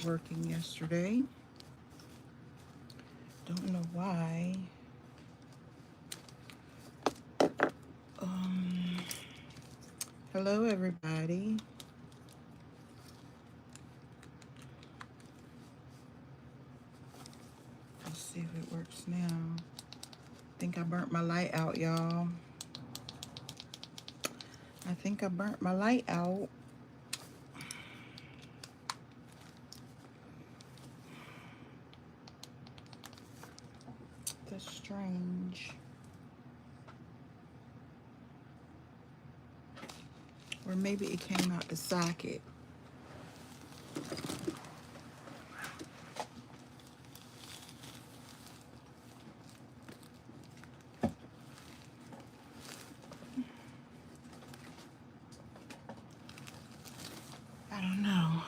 working yesterday. Don't know why. Hello everybody. Let's see if it works now. I think I burnt my light out, y'all. I think I burnt my light out. That's strange. Or maybe it came out the socket. I don't know.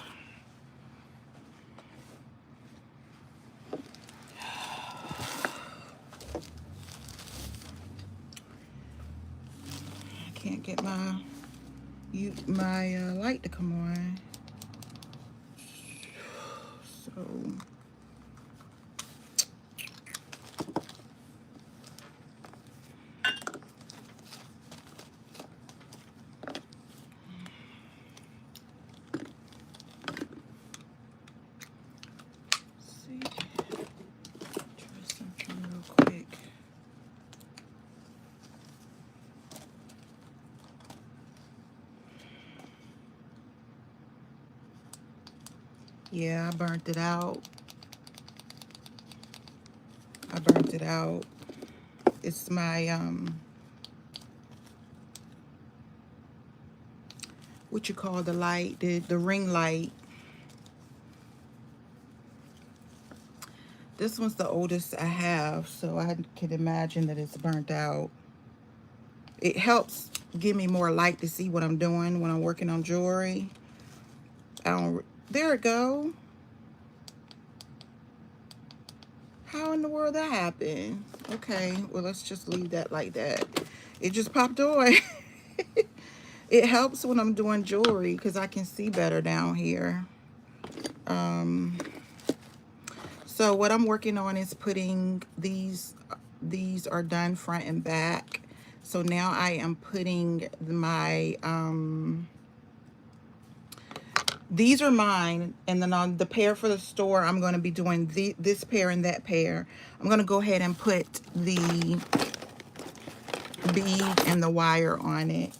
I can't get my light to come on. So see. Try something real quick. Yeah, I burnt it out. It's my what you call the light, the ring light. This one's the oldest I have, so I can imagine that it's burnt out. It helps give me more light to see what I'm doing when I'm working on jewelry. There it go. How in the world that happened? Okay, well, let's just leave that like that. It just popped on. It helps when I'm doing jewelry because I can see better down here. So what I'm working on is putting these are done front and back. So now I am putting my these are mine, and then on the pair for the store, I'm going to be doing this pair and that pair. I'm going to go ahead and put the bead and the wire on it.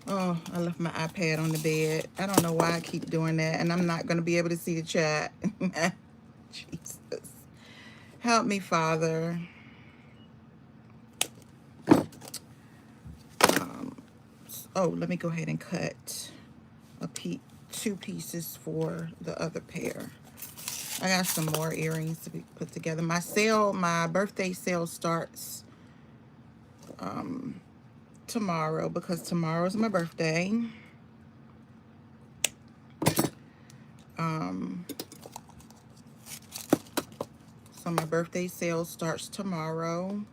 Oh, I left my iPad on the bed. I don't know why I keep doing that, and I'm not going to be able to see the chat. Jesus. Help me, Father. Oh, let me go ahead and cut two pieces for the other pair. I got some more earrings to be put together. My birthday sale starts tomorrow because tomorrow's my birthday. So my birthday sale starts tomorrow.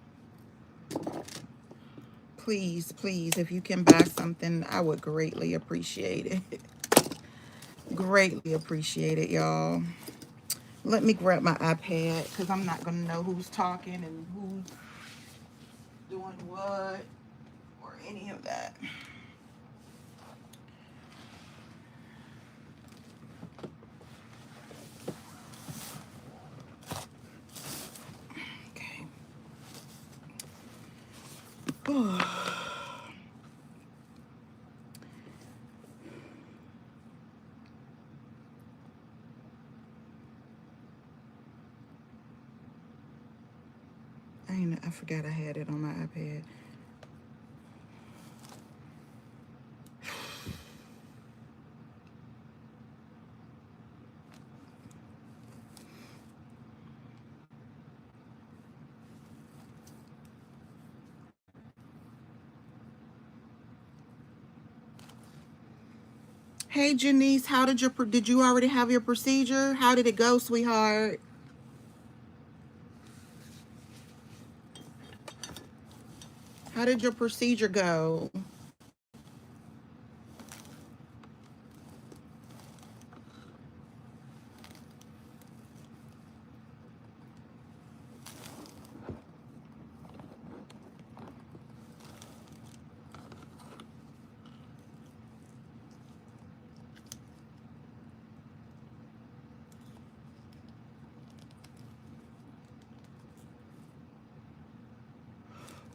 Please, please, if you can buy something, I would greatly appreciate it. Greatly appreciate it, y'all. Let me grab my iPad because I'm not going to know who's talking and who's doing what or any of that. Okay. I forgot I had it on my iPad. Hey Janice, how did you already have your procedure? How did it go, sweetheart? How How did your procedure go?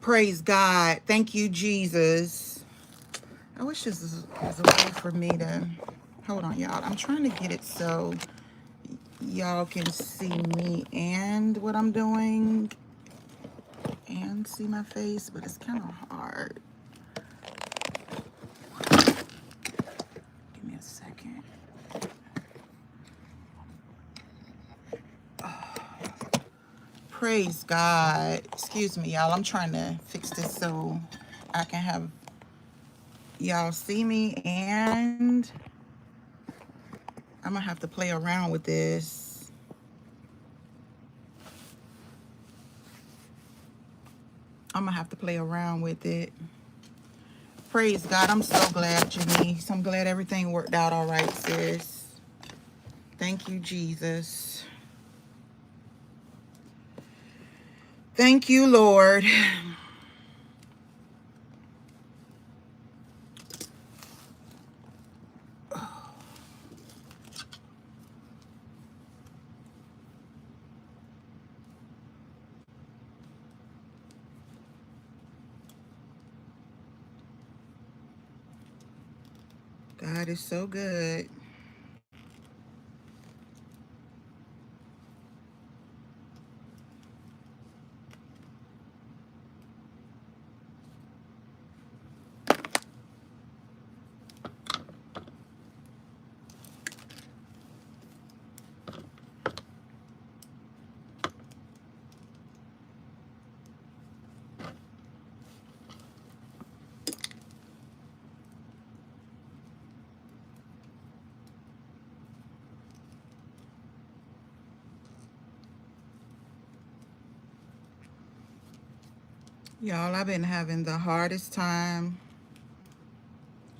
Praise God. Thank you, Jesus. I wish this was a way for me to... Hold on, y'all. I'm trying to get it so y'all can see me and what I'm doing and see my face, but it's kind of hard. Give me a second. Praise God. Excuse me, y'all. I'm trying to fix this so I can have y'all see me, and I'm gonna have to play around with this. I'm gonna have to play around with it. Praise God. I'm so glad, Janice. I'm glad everything worked out all right, sis. Thank you, Jesus. Thank you, Lord. God is so good. Y'all, I've been having the hardest time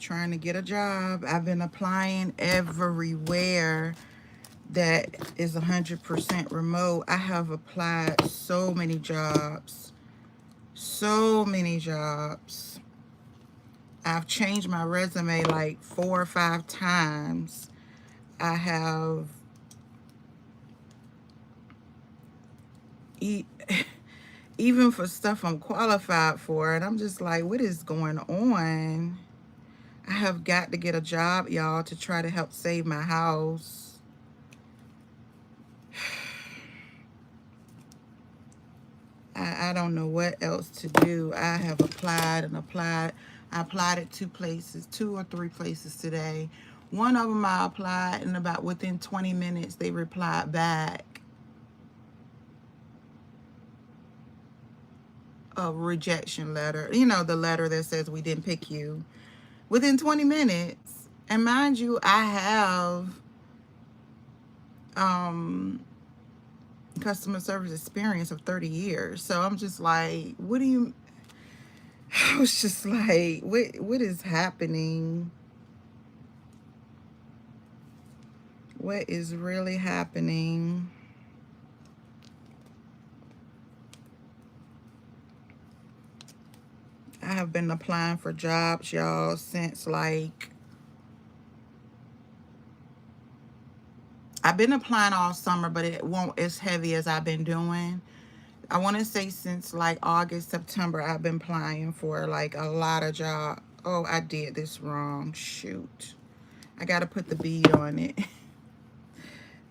trying to get a job. I've been applying everywhere that is 100% remote. I have applied so many jobs. So many jobs. I've changed my resume like 4 or 5 times. I have even for stuff I'm qualified for, and I'm just like, what is going on? I have got to get a job, y'all, to try to help save my house. I don't know what else to do. I have applied and applied. I applied at 2 places, 2 or 3 places today. One of them I applied, and about within 20 minutes they replied back a rejection letter. You know, the letter that says we didn't pick you. Within 20 minutes. And mind you, I have customer service experience of 30 years. So I'm just like, what do you... I was just like, what is happening? What is really happening? I have been applying for jobs, y'all, since like... I've been applying all summer, but it won't as heavy as I've been doing. I want to say since like August, September, I've been applying for like a lot of jobs. Oh, I did this wrong. Shoot. I got to put the bead on it.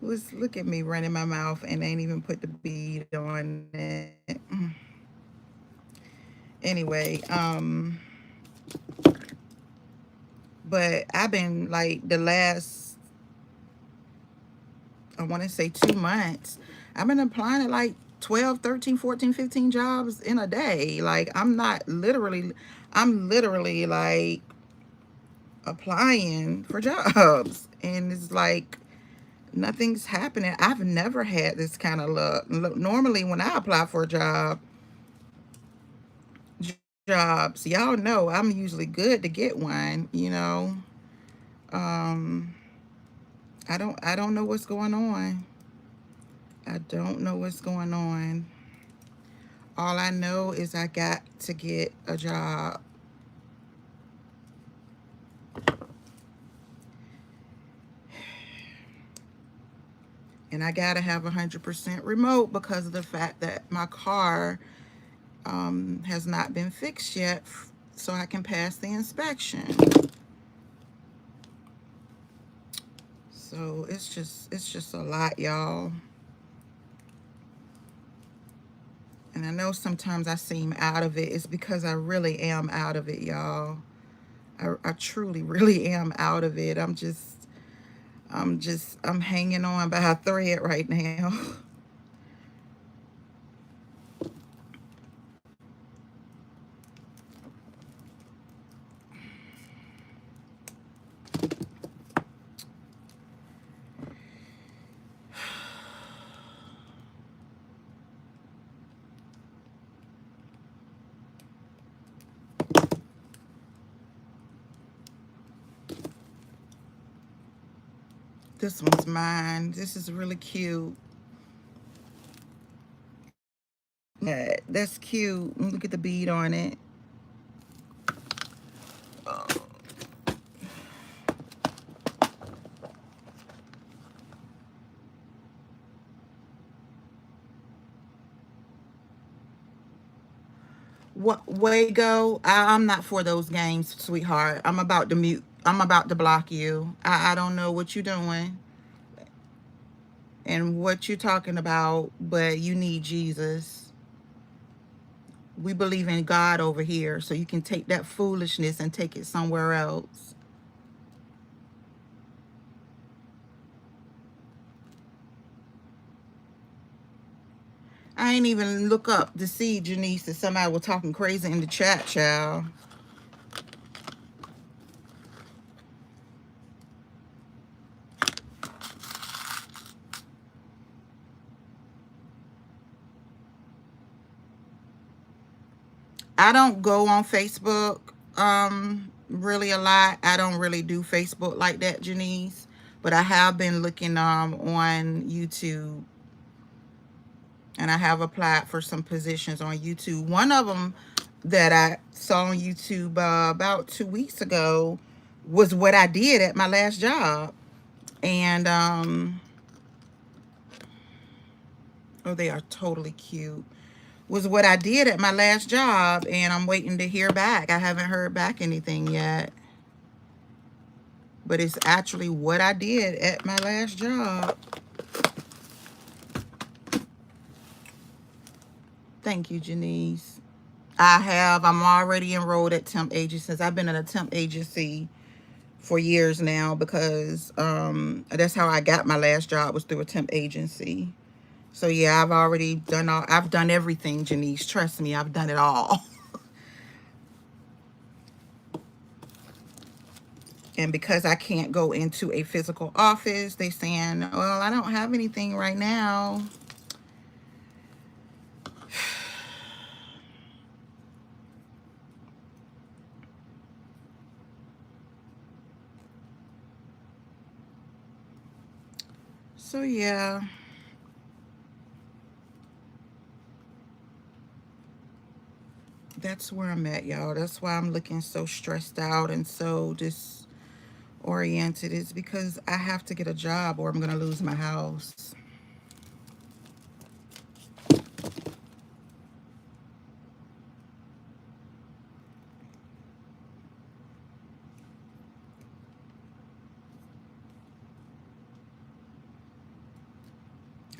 Look at me running my mouth and ain't even put the bead on it. Anyway, but I've been like the last, I want to say 2 months, I've been applying to like 12, 13, 14, 15 jobs in a day. Like I'm literally like applying for jobs, and it's like nothing's happening. I've never had this kind of luck. Normally when I apply for a job, jobs. Y'all know I'm usually good to get one, you know. Um, I don't know what's going on. I don't know what's going on. All I know is I got to get a job. And I gotta have 100% remote because of the fact that my car has not been fixed yet, so I can pass the inspection. So it's just a lot, y'all. And I know sometimes I seem out of it. It's because I really am out of it, y'all. I truly, really am out of it. I'm hanging on by a thread right now. This one's mine. This is really cute. Yeah, that's cute. Look at the bead on it. What way go? I'm not for those games, sweetheart. I'm about to mute. I'm about to block you. I don't know what you're doing and what you're talking about, but you need Jesus. We believe in God over here, so you can take that foolishness and take it somewhere else. I ain't even look up to see, Janice, that somebody was talking crazy in the chat, child. I don't go on Facebook really a lot. I don't really do Facebook like that, Janice. But I have been looking on YouTube, and I have applied for some positions on YouTube. One of them that I saw on YouTube about 2 weeks ago was what I did at my last job. And oh, they are totally cute. Was what I did at my last job, and I'm waiting to hear back. I haven't heard back anything yet. But it's actually what I did at my last job. Thank you, Janice. I'm already enrolled at temp agencies. I've been at a temp agency for years now because that's how I got my last job, was through a temp agency. So yeah, I've done everything, Janice. Trust me, I've done it all. And because I can't go into a physical office, they saying, well, I don't have anything right now. So yeah. That's where I'm at, y'all. That's why I'm looking so stressed out and so disoriented. It's because I have to get a job or I'm going to lose my house.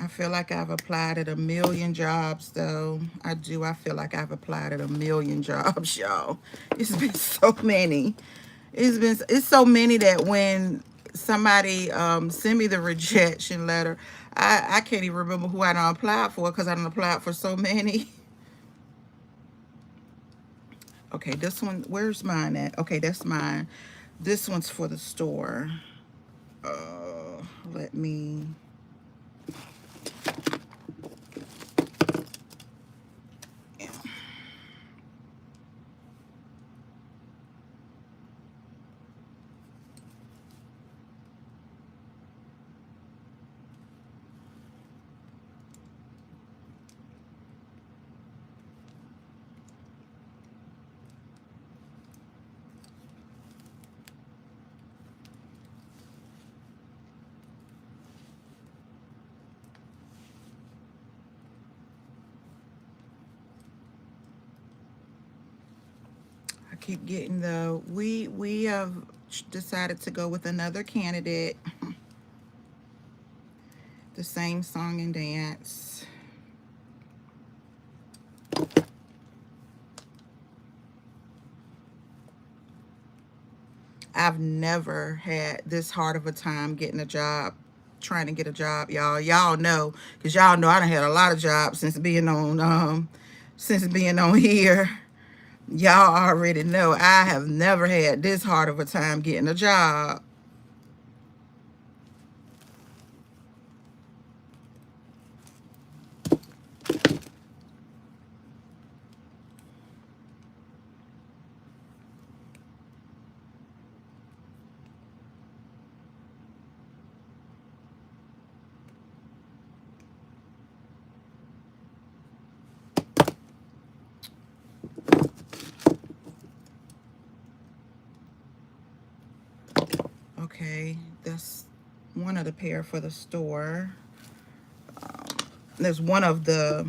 I feel like I've applied at a million jobs, though. I do. I feel like I've applied at a million jobs, y'all. It's been so many. It's so many that when somebody send me the rejection letter, I can't even remember who I done applied for because I done applied for so many. Okay, this one, where's mine at? Okay, that's mine. This one's for the store. Let me... keep getting the, we have decided to go with another candidate. The same song and dance. I've never had this hard of a time getting a job, trying to get a job, y'all. Y'all know, because y'all know I done had a lot of jobs since being on here. Y'all already know I have never had this hard of a time getting a job. Okay, that's one of the pair for the store. There's one of the,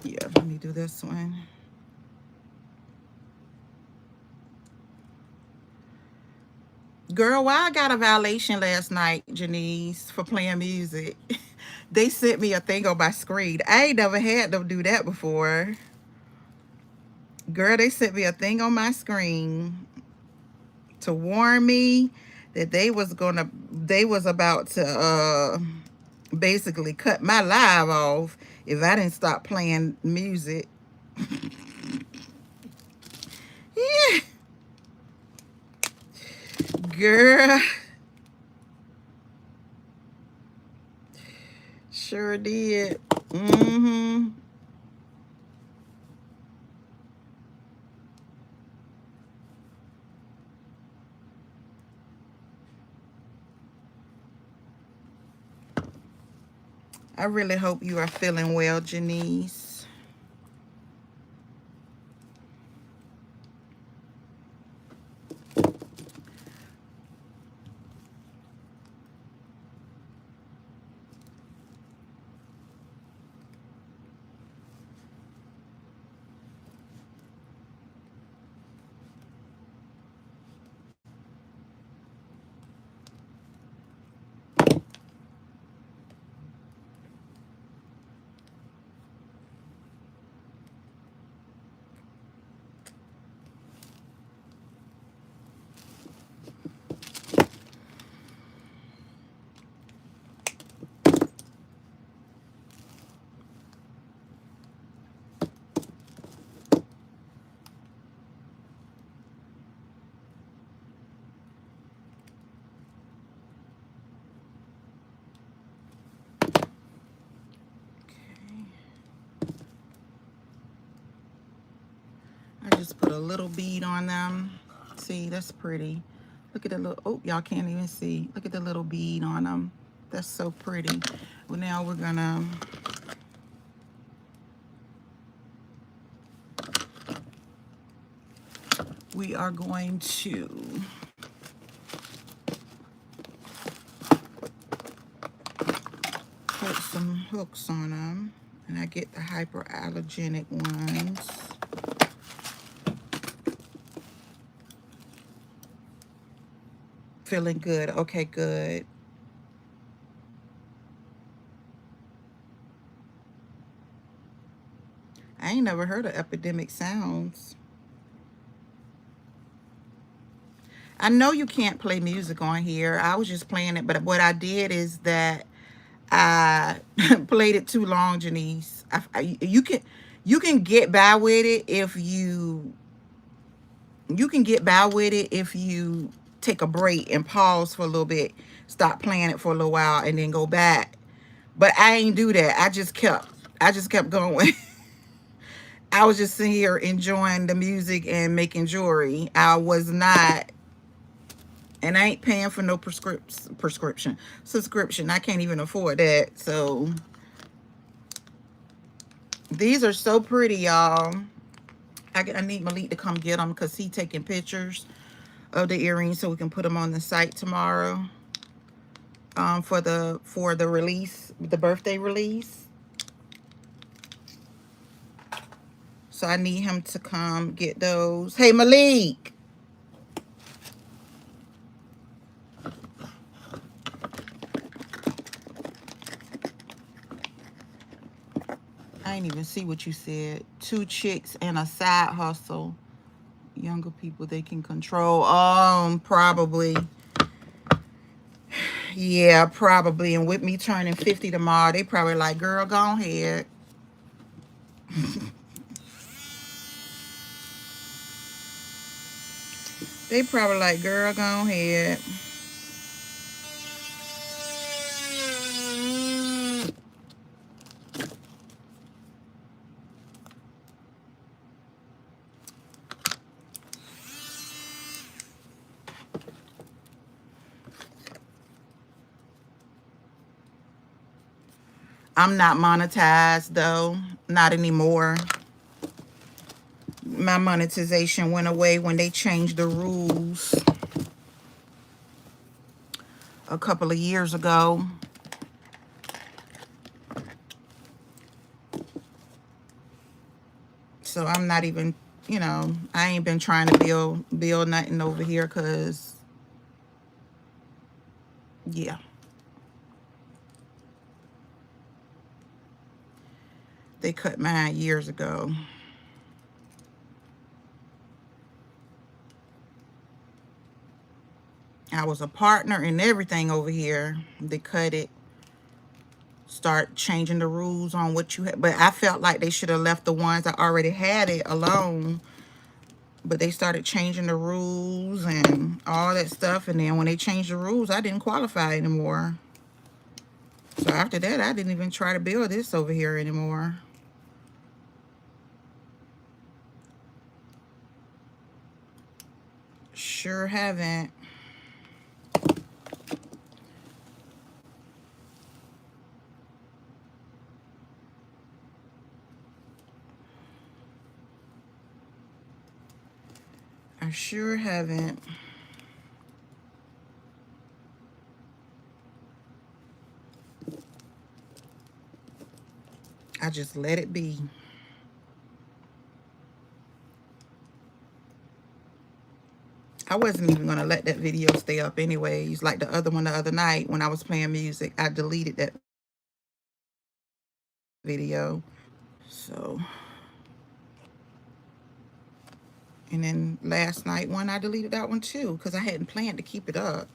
yeah, let me do this one. Girl, why I got a violation last night, Janice, for playing music? They sent me a thing on my screen. I ain't never had them do that before. Girl, they sent me a thing on my screen to warn me that they was about to basically cut my live off if I didn't stop playing music. Yeah. Girl. Sure did. Mm-hmm. I really hope you are feeling well, Janice. I just put a little bead on them. See, that's pretty. Look at the little, oh, y'all can't even see. Look at the little bead on them. That's so pretty. Well, now we are going to put some hooks on them. And I get the hyperallergenic ones. Feeling good. Okay, good. I ain't never heard of epidemic sounds. I know you can't play music on here. I was just playing it, but what I did is that I played it too long, Janice. You can get by with it if you take a break and pause for a little bit, stop playing it for a little while, and then go back. But I ain't do that. I just kept going. I was just sitting here enjoying the music and making jewelry. I was not, and I ain't paying for no subscription. I can't even afford that. So these are so pretty, y'all. I need Malik to come get them because he's taking pictures of the earrings so we can put them on the site tomorrow. For the release, the birthday release. So I need him to come get those. Hey, Malik. I didn't even see what you said. 2 chicks and a side hustle. Younger people they can control. Probably. Yeah, probably. And with me turning 50 tomorrow, they probably like, girl, go ahead. They probably like, girl, go ahead. I'm not monetized though, not anymore. My monetization went away when they changed the rules a couple of years ago. So I'm not even, you know, I ain't been trying to build nothing over here because, yeah. They cut mine years ago. I was a partner and everything over here. They cut it. Start changing the rules on what you had. But I felt like they should have left the ones that already had it alone. But they started changing the rules and all that stuff. And then when they changed the rules, I didn't qualify anymore. So after that, I didn't even try to build this over here anymore. Sure haven't. I sure haven't. I just let it be. I wasn't even going to let that video stay up anyways. Like the other one the other night when I was playing music, I deleted that video. So, and then last night one, I deleted that one too because I hadn't planned to keep it up.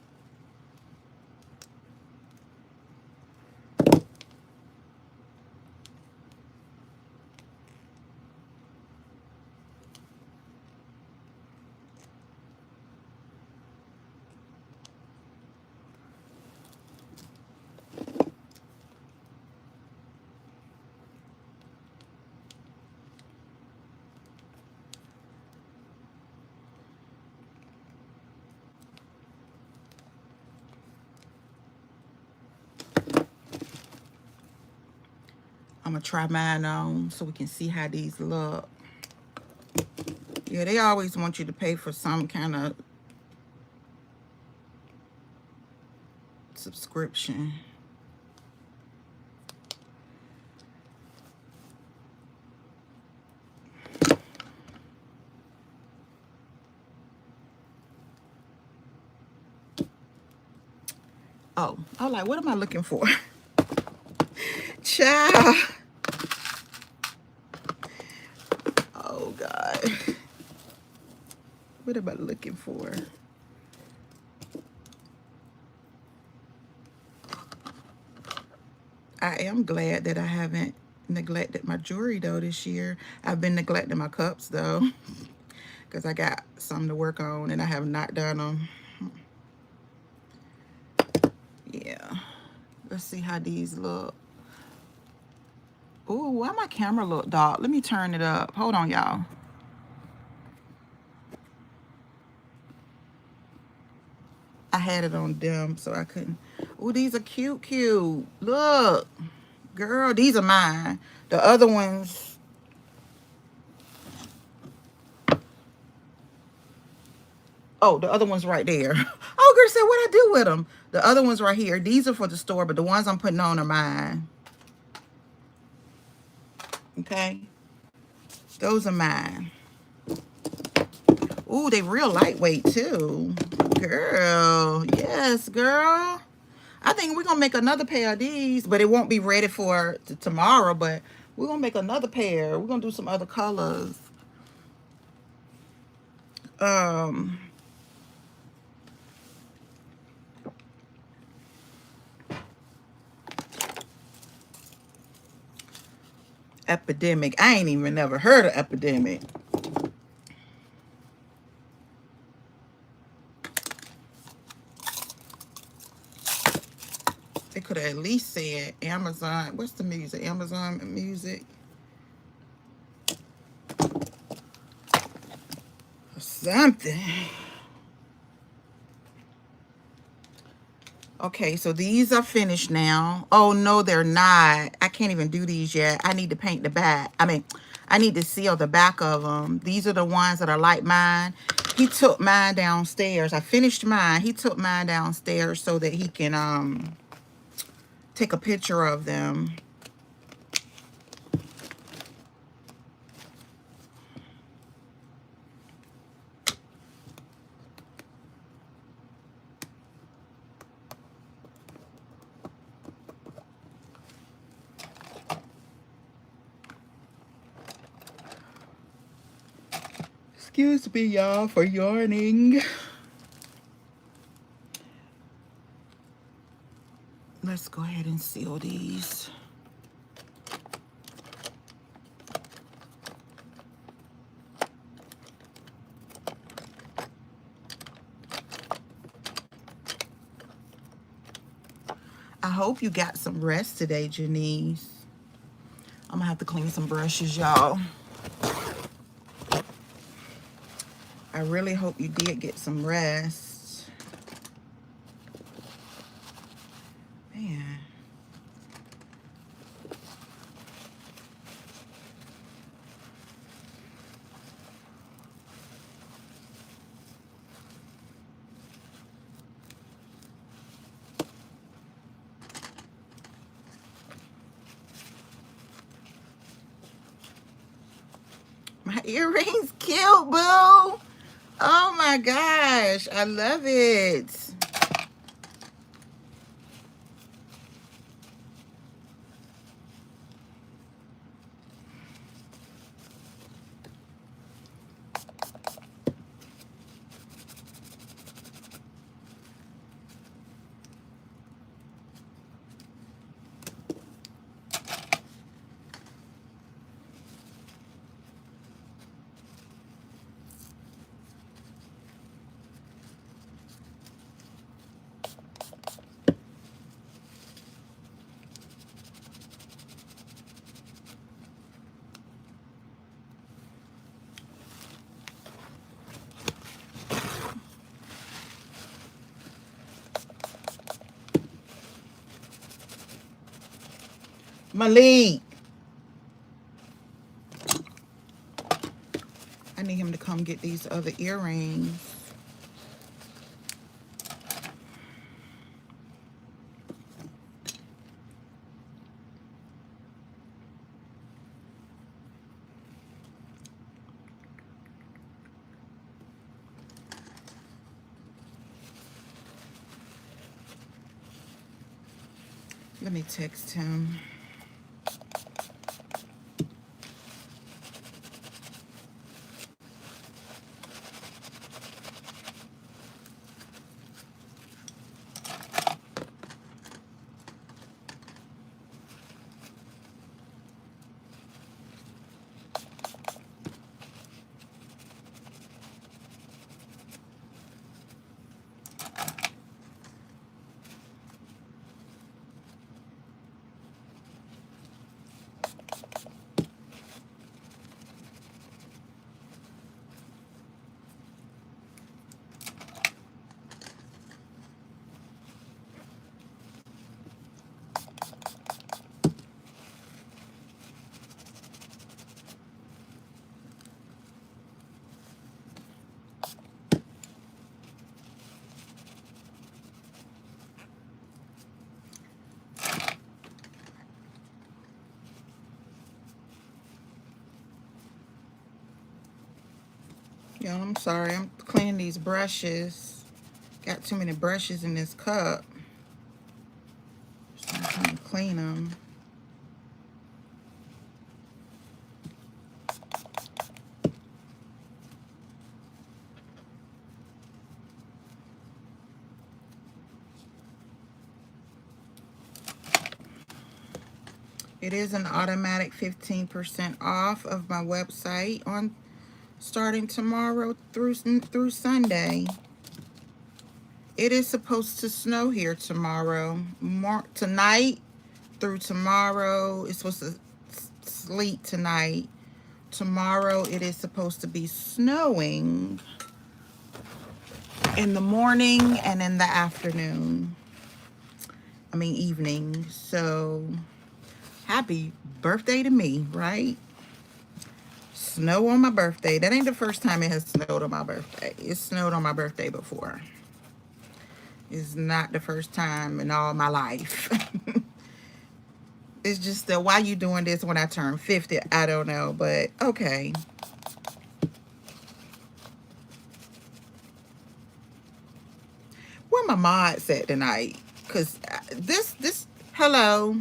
I'm going to try mine on so we can see how these look. Yeah, they always want you to pay for some kind of subscription. Oh, I was like, what am I looking for? Child. Oh, God. What am I looking for? I am glad that I haven't neglected my jewelry, though, this year. I've been neglecting my cups, though, because I got something to work on, and I have not done them. Yeah. Let's see how these look. Ooh, why my camera look dark? Let me turn it up. Hold on, y'all. I had it on dim, so I couldn't. Ooh, these are cute, cute. Look. Girl, these are mine. The other ones. Oh, the other one's right there. Oh, girl said, what I do with them? The other ones right here. These are for the store, but the ones I'm putting on are mine. Okay. Those are mine. Ooh, they real lightweight too. Girl, yes, girl. I think we're gonna make another pair of these, but it won't be ready for tomorrow, but we're gonna make another pair. We're gonna do some other colors. Epidemic. I ain't even never heard of Epidemic. They could have at least said Amazon. What's the music? Amazon music. Or something. Okay, so these are finished now. Oh, no, they're not. I can't even do these yet. I need to paint the back. I mean, I need to seal the back of them. These are the ones that are like mine. He took mine downstairs. I finished mine. He took mine downstairs so that he can take a picture of them. Excuse me, y'all, for yawning. Let's go ahead and seal these. I hope you got some rest today, Janice. I'm gonna have to clean some brushes, y'all. I really hope you did get some rest. Man. My earrings cute, boo. Oh my gosh, I love it. Malik. I need him to come get these other earrings. Let me text him. Y'all, I'm sorry. I'm cleaning these brushes. Got too many brushes in this cup. So I'm trying to clean them. It is an automatic 15% off of my website on starting tomorrow through Sunday. It is supposed to snow here tomorrow. Tonight through tomorrow. It's supposed to sleet tonight. Tomorrow it is supposed to be snowing in the morning and in the afternoon. I mean evening. So happy birthday to me, right? Snow on my birthday. That ain't the first time it has snowed on my birthday. It snowed on my birthday before. It's not the first time in all my life. It's just that why you doing this when I turn 50? I don't know, but okay. Where my mods at tonight? Because hello.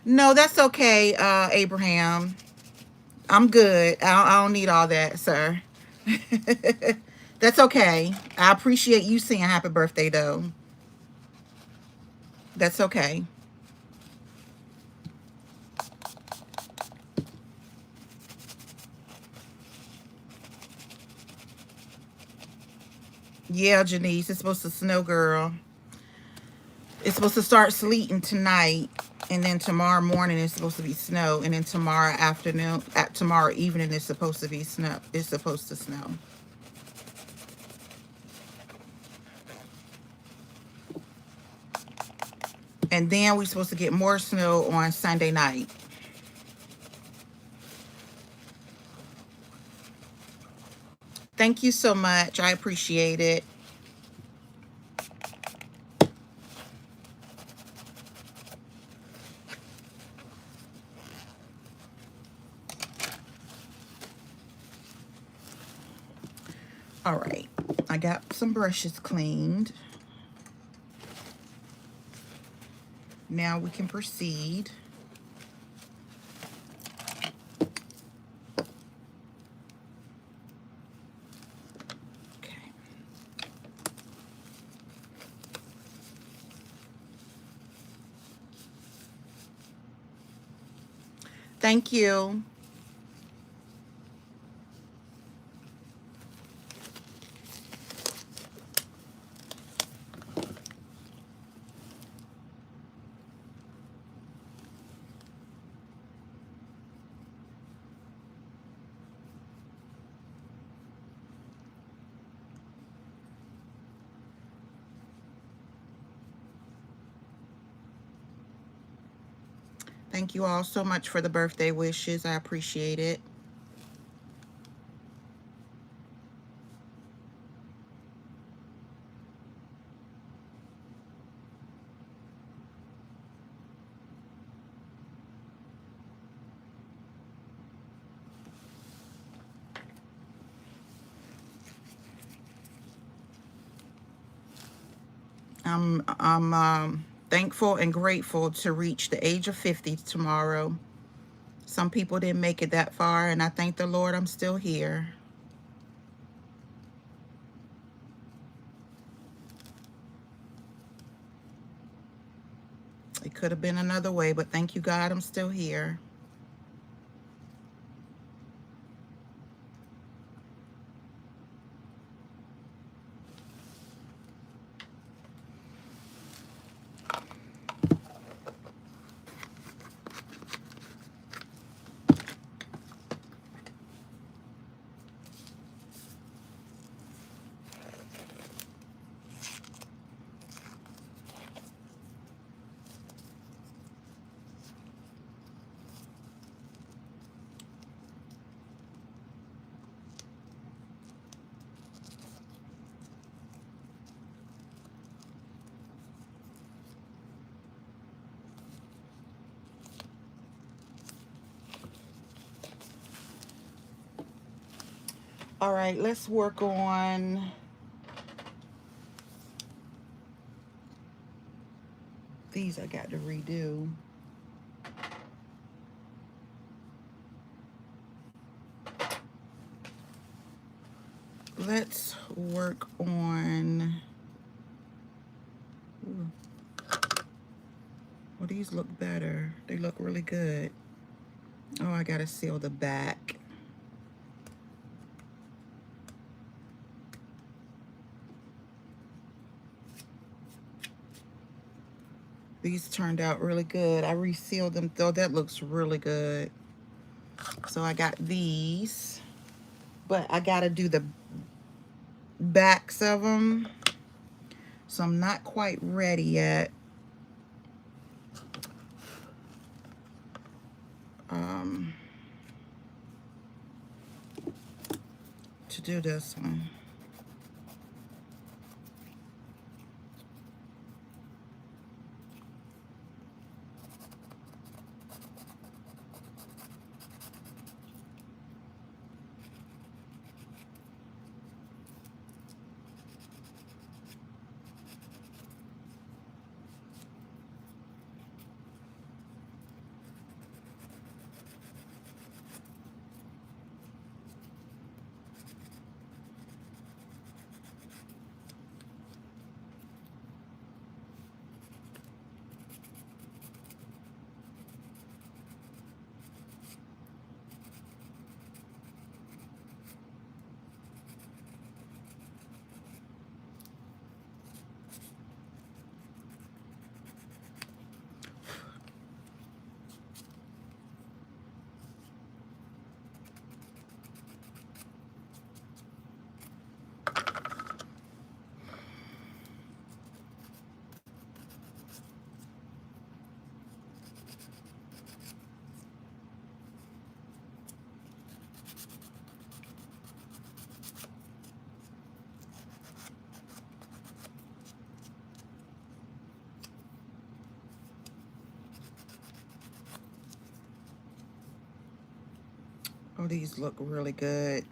No, that's okay, Abraham. I'm good. I don't need all that, sir. That's okay. I appreciate you saying happy birthday, though. That's okay. Yeah, Janice, it's supposed to snow, girl. It's supposed to start sleeting tonight, and then tomorrow morning it's supposed to be snow, and then tomorrow evening it's supposed to be snow. It's supposed to snow. And then we're supposed to get more snow on Sunday night. Thank you so much. I appreciate it. All right. I got some brushes cleaned. Now we can proceed. Thank you. Thank you all so much for the birthday wishes. I appreciate it. I'm thankful and grateful to reach the age of 50 tomorrow. Some people didn't make it that far, and I thank the Lord I'm still here. It could have been another way, but thank you, God, I'm still here. All right, let's work on these. I got to redo. Let's work on, ooh, well, these look better. They look really good. Oh, I gotta seal the back. These turned out really good. I resealed them though. That looks really good. So I got these, but I gotta do the backs of them. So I'm not quite ready yet. To do this one. Oh, these look really good.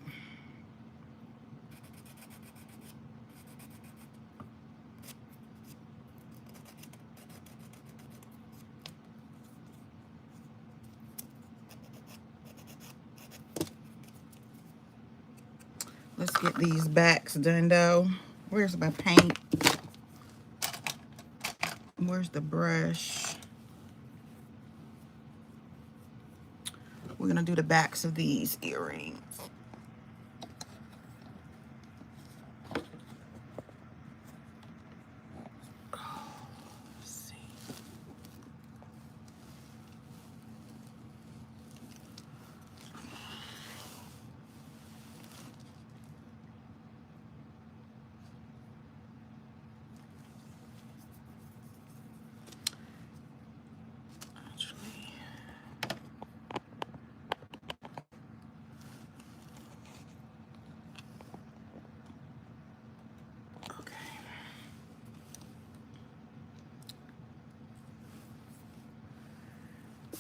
Let's get these backs done though. Where's my paint? Where's the brush? We're gonna do the backs of these earrings. Let's see.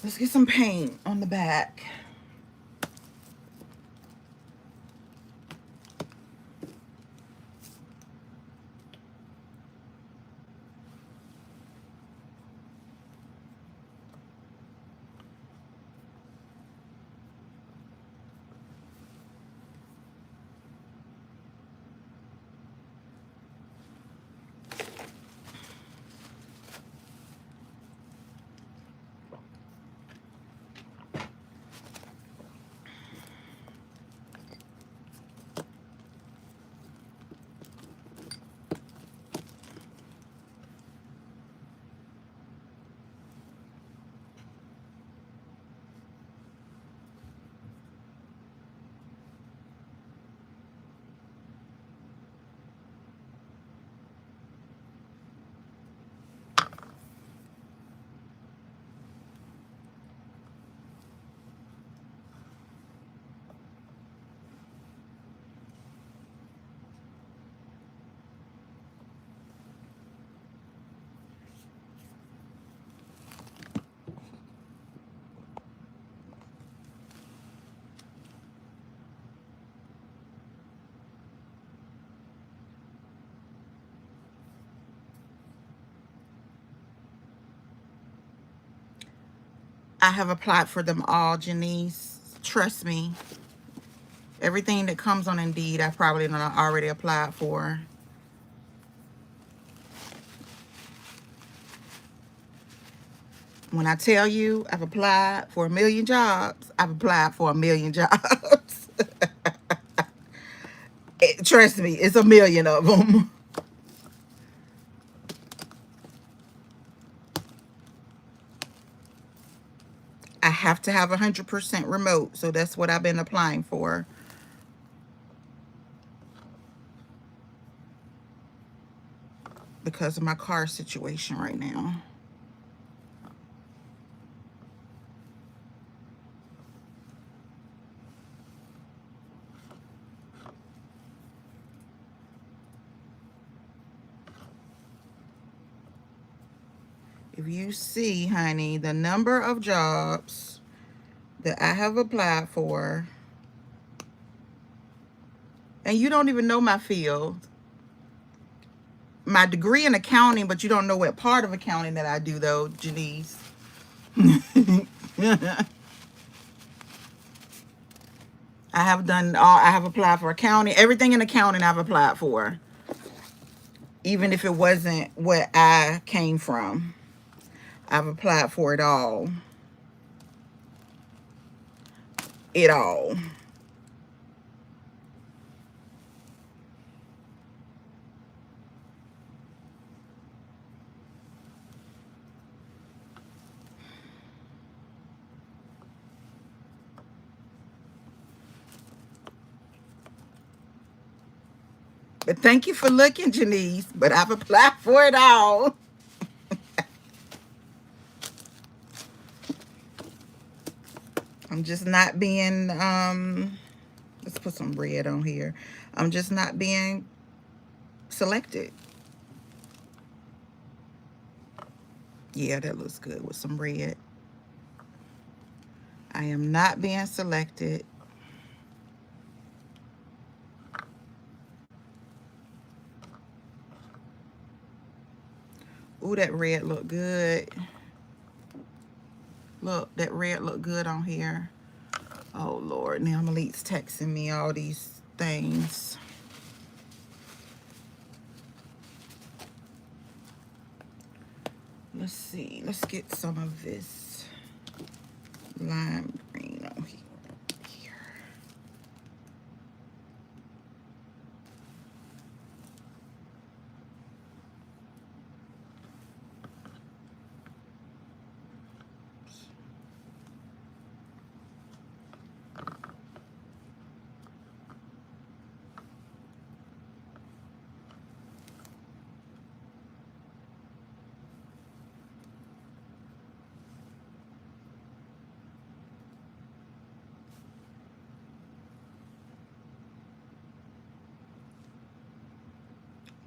Let's get some paint on the back. I have applied for them all, Janice. Trust me. Everything that comes on Indeed, I probably already applied for. When I tell you I've applied for 1,000,000 jobs, I've applied for 1,000,000 jobs. Trust me, it's 1,000,000 of them. I have to have 100% remote, so that's what I've been applying for. Because of my car situation right now. If you see, honey, the number of jobs that I have applied for, and you don't even know my field, my degree in accounting, but you don't know what part of accounting that I do, though, Janice. I have applied for accounting. Everything in accounting I've applied for. Even if it wasn't what I came from. I've applied for it all. It all. But thank you for looking, Janice. But I've applied for it all. I'm just not being, let's put some red on here. I'm just not being selected. Yeah, that looks good with some red. I am not being selected. Ooh, that red look good. Look, that red look good on here. Oh, Lord. Now Malik's texting me all these things. Let's see. Let's get some of this lime green on here.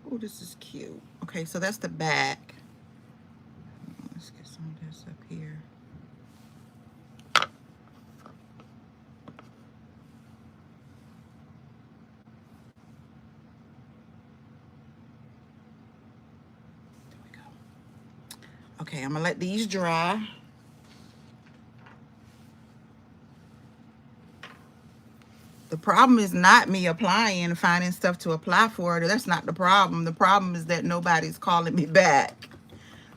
Oh, this is cute. Okay, so that's the back. Let's get some of this up here. There we go. Okay, I'm gonna let these dry. The problem is not me applying and finding stuff to apply for. That's not the problem. The problem is that nobody's calling me back.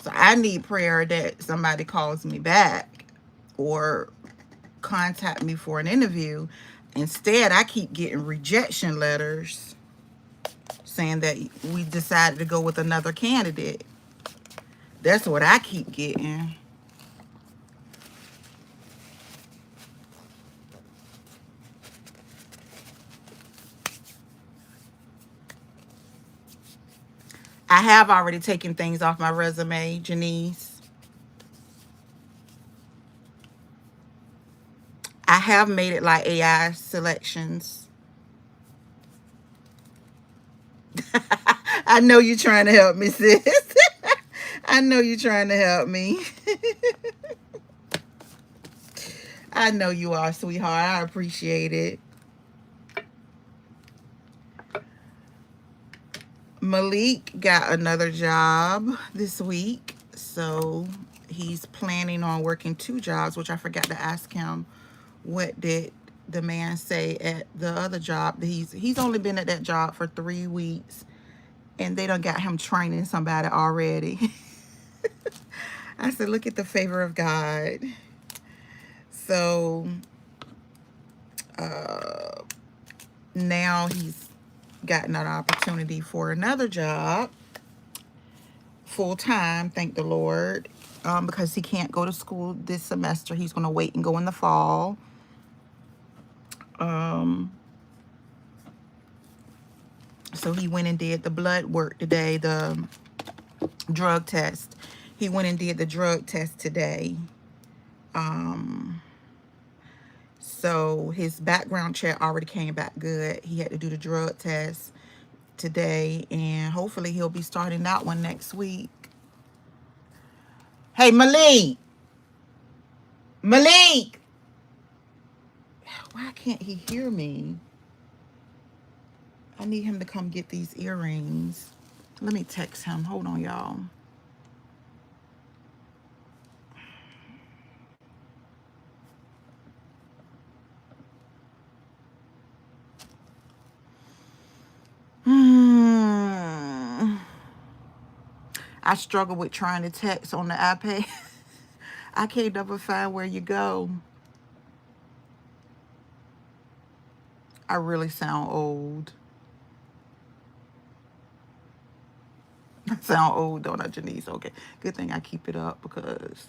So I need prayer that somebody calls me back or contact me for an interview. Instead, I keep getting rejection letters saying that we decided to go with another candidate. That's what I keep getting. I have already taken things off my resume, Janice. I have made it like AI selections. I know you're trying to help me, sis. I know you're trying to help me. I know you are, sweetheart. I appreciate it. Malik got another job this week, so he's planning on working 2 jobs, which I forgot to ask him what did the man say at the other job. He's only been at that job for 3 weeks, and they done got him training somebody already. I said, look at the favor of God. So now he's gotten an opportunity for another job, full-time, thank the Lord, because he can't go to school this semester. He's going to wait and go in the fall. So he went and did the blood work today, the drug test. He went and did the drug test today. So his background check already came back good. He had to do the drug test today, and hopefully he'll be starting that one next week. Hey, Malik! Malik! Why can't he hear me? I need him to come get these earrings. Let me text him. Hold on, y'all. I struggle with trying to text on the iPad. I can't never find where you go. I really sound old. I sound old, don't I, Janice? Okay. Good thing I keep it up because...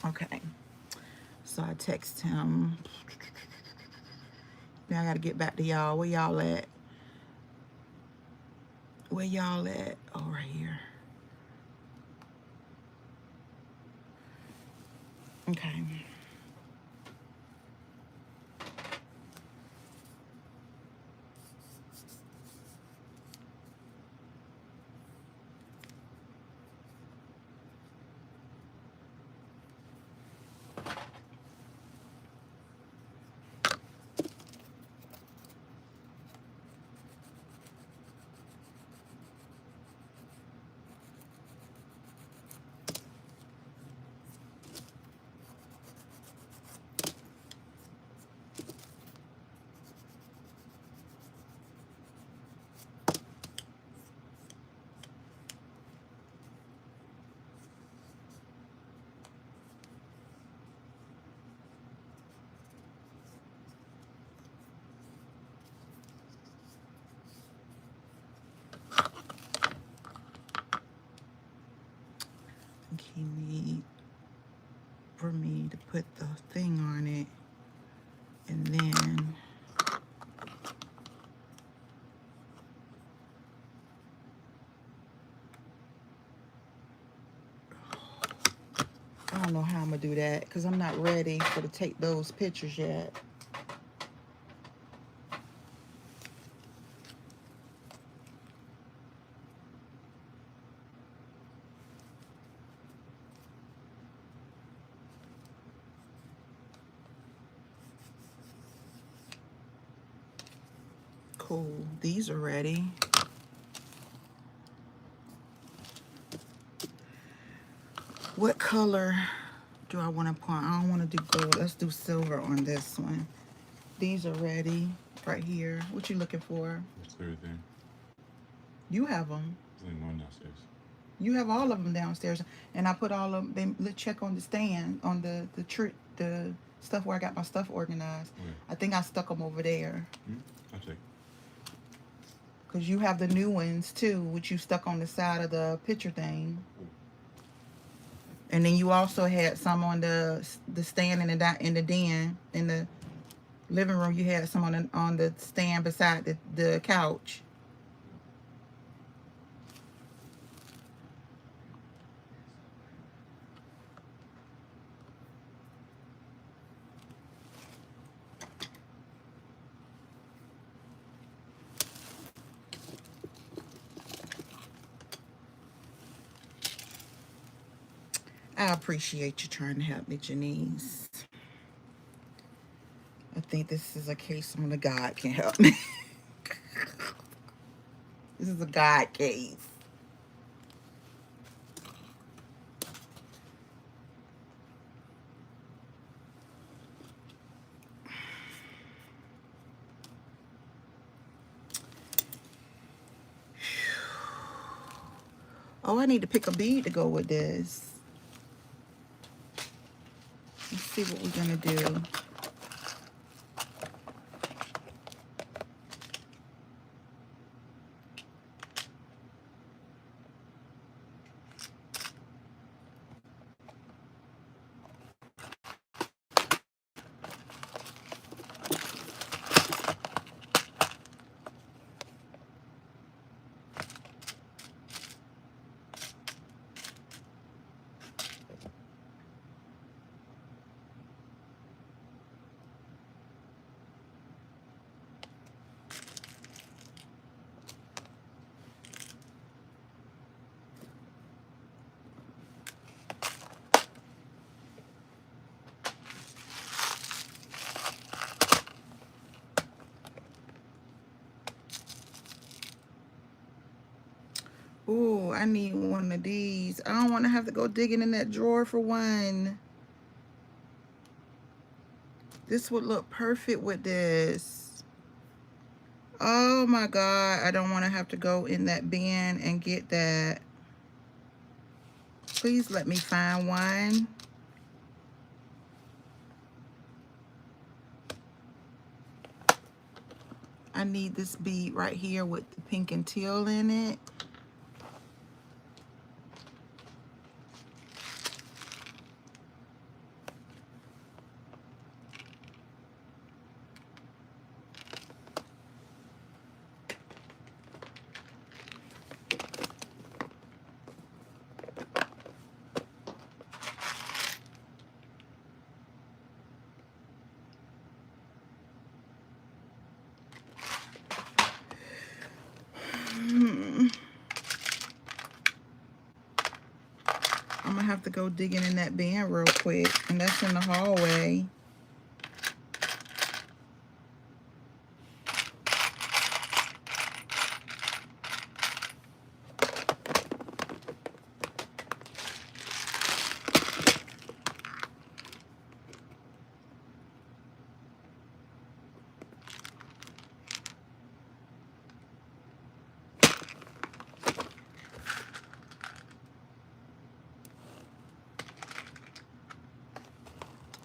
Okay. So I text him. Now I got to get back to y'all. Where y'all at? Where y'all at? Oh, right here. Okay. He need for me to put the thing on it, and then I don't know how I'm gonna do that because I'm not ready for to take those pictures yet. Cool, these are ready. What color do I want to put? I don't want to do gold. Let's do silver on this one. These are ready right here. What you looking for? That's everything. You have them. There's only one downstairs. You have all of them downstairs, and I put all of them. Let's check on the stand on the stuff where I got my stuff organized. Okay. I think I stuck them over there. I'll check. Cause you have the new ones too, which you stuck on the side of the picture thing. And then you also had some on the stand in the den in the living room. You had some on the stand beside the couch. I appreciate you trying to help me, Janice. I think this is a case only God can help me. This is a God case. Oh, I need to pick a bead to go with this. Let's see what we're gonna do. Ooh, I need one of these. I don't want to have to go digging in that drawer for one. This would look perfect with this. Oh my God, I don't want to have to go in that bin and get that. Please let me find one. I need this bead right here with the pink and teal in it. I'm gonna have to go digging in that bin real quick, and that's in the hallway.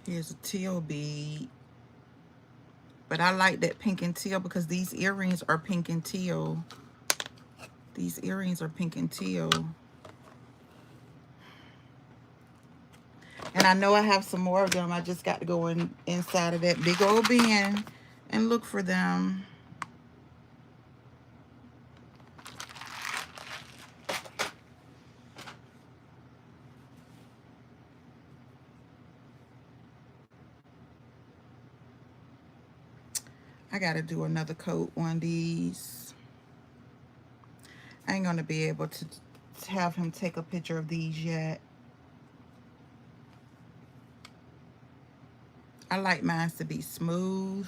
Here's a teal bead. But I like that pink and teal because these earrings are pink and teal. These earrings are pink and teal. And I know I have some more of them. I just got to go inside of that big old bin and look for them. I got to do another coat on these. I ain't going to be able to have him take a picture of these yet. I like mine to be smooth.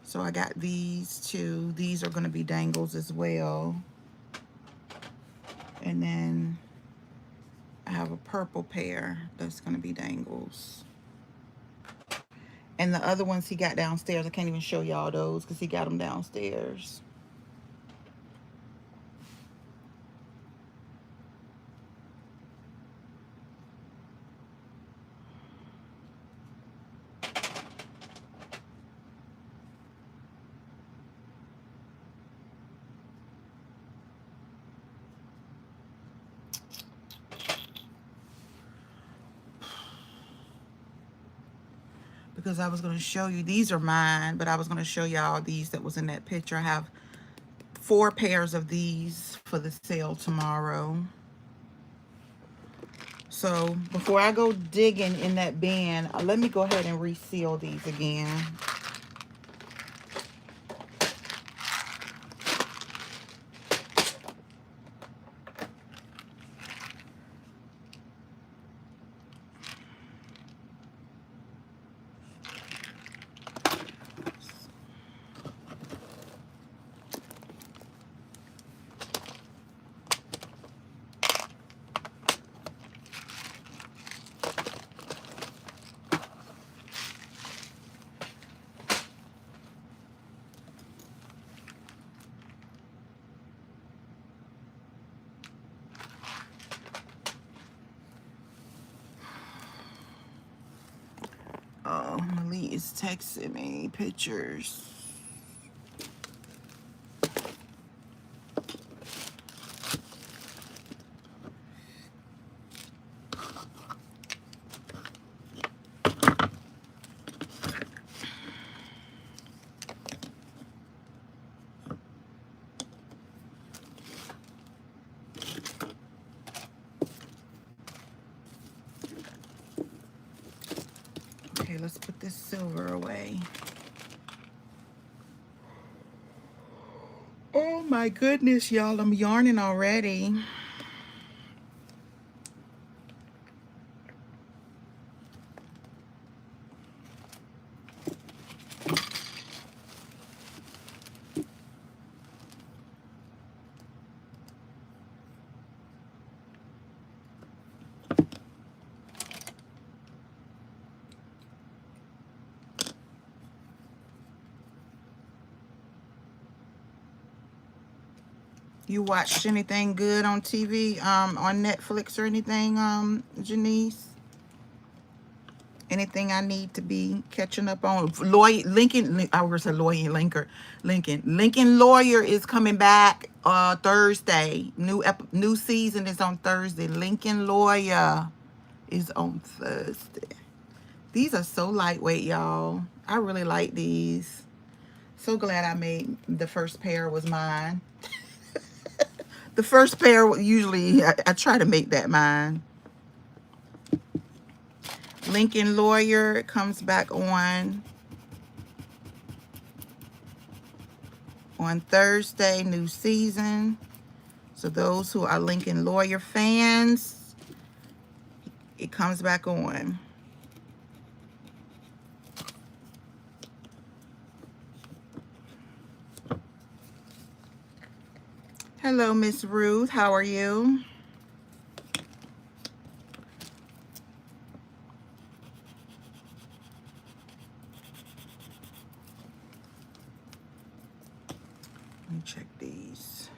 So I got these two. These are going to be dangles as well. And then I have a purple pair that's going to be dangles. And the other ones he got downstairs, I can't even show y'all those because he got them downstairs. Because I was going to show you, these are mine, but I was going to show y'all these that was in that picture. I have 4 pairs of these for the sale tomorrow. So before I go digging in that bin, let me go ahead and reseal these again. He is texting me pictures. Okay, let's put this silver away. Oh my goodness, y'all, I'm yarning already. You watched anything good on TV, on Netflix or anything, Janice? Anything I need to be catching up on? Lincoln, I was a lawyer, Lincoln Lawyer is coming back Thursday. New season is on Thursday. Lincoln Lawyer is on Thursday. These are so lightweight, y'all. I really like these. So glad I made the first pair was mine. The first pair, usually, I try to make that mine. Lincoln Lawyer comes back on Thursday, new season. So those who are Lincoln Lawyer fans, it comes back on. Hello, Miss Ruth. How are you? Let me check these.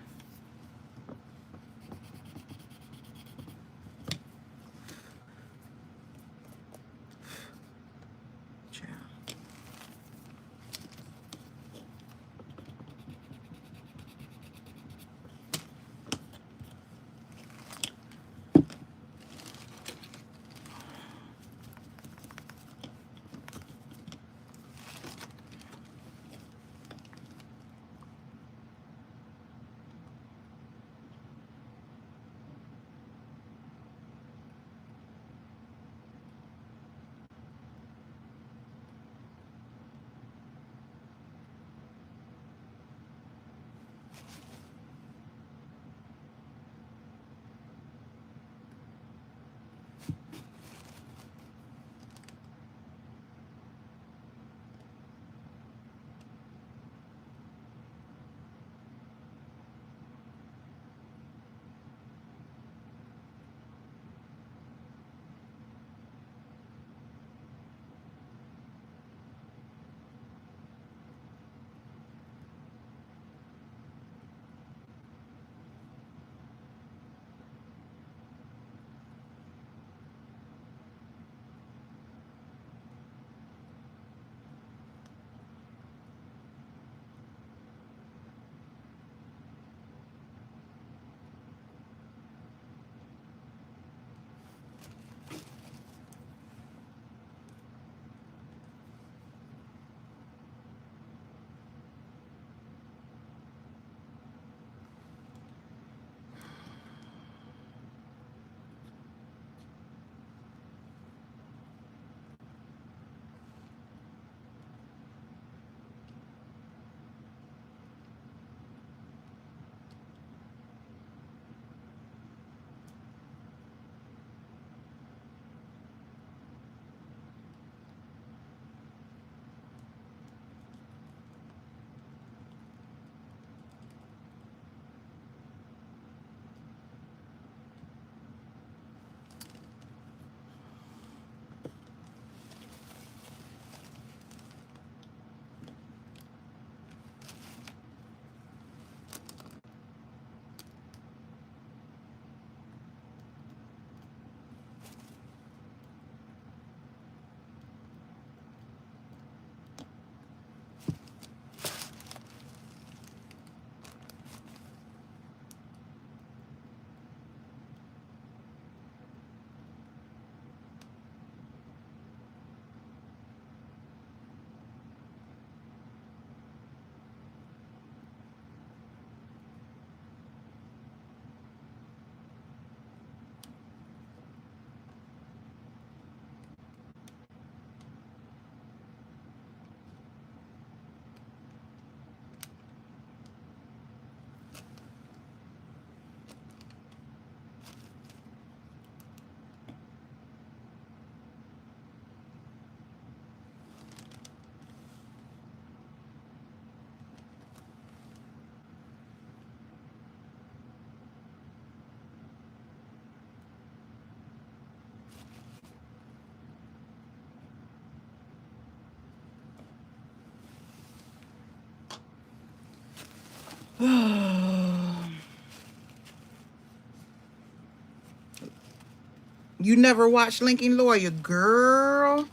You never watched Lincoln Lawyer, girl?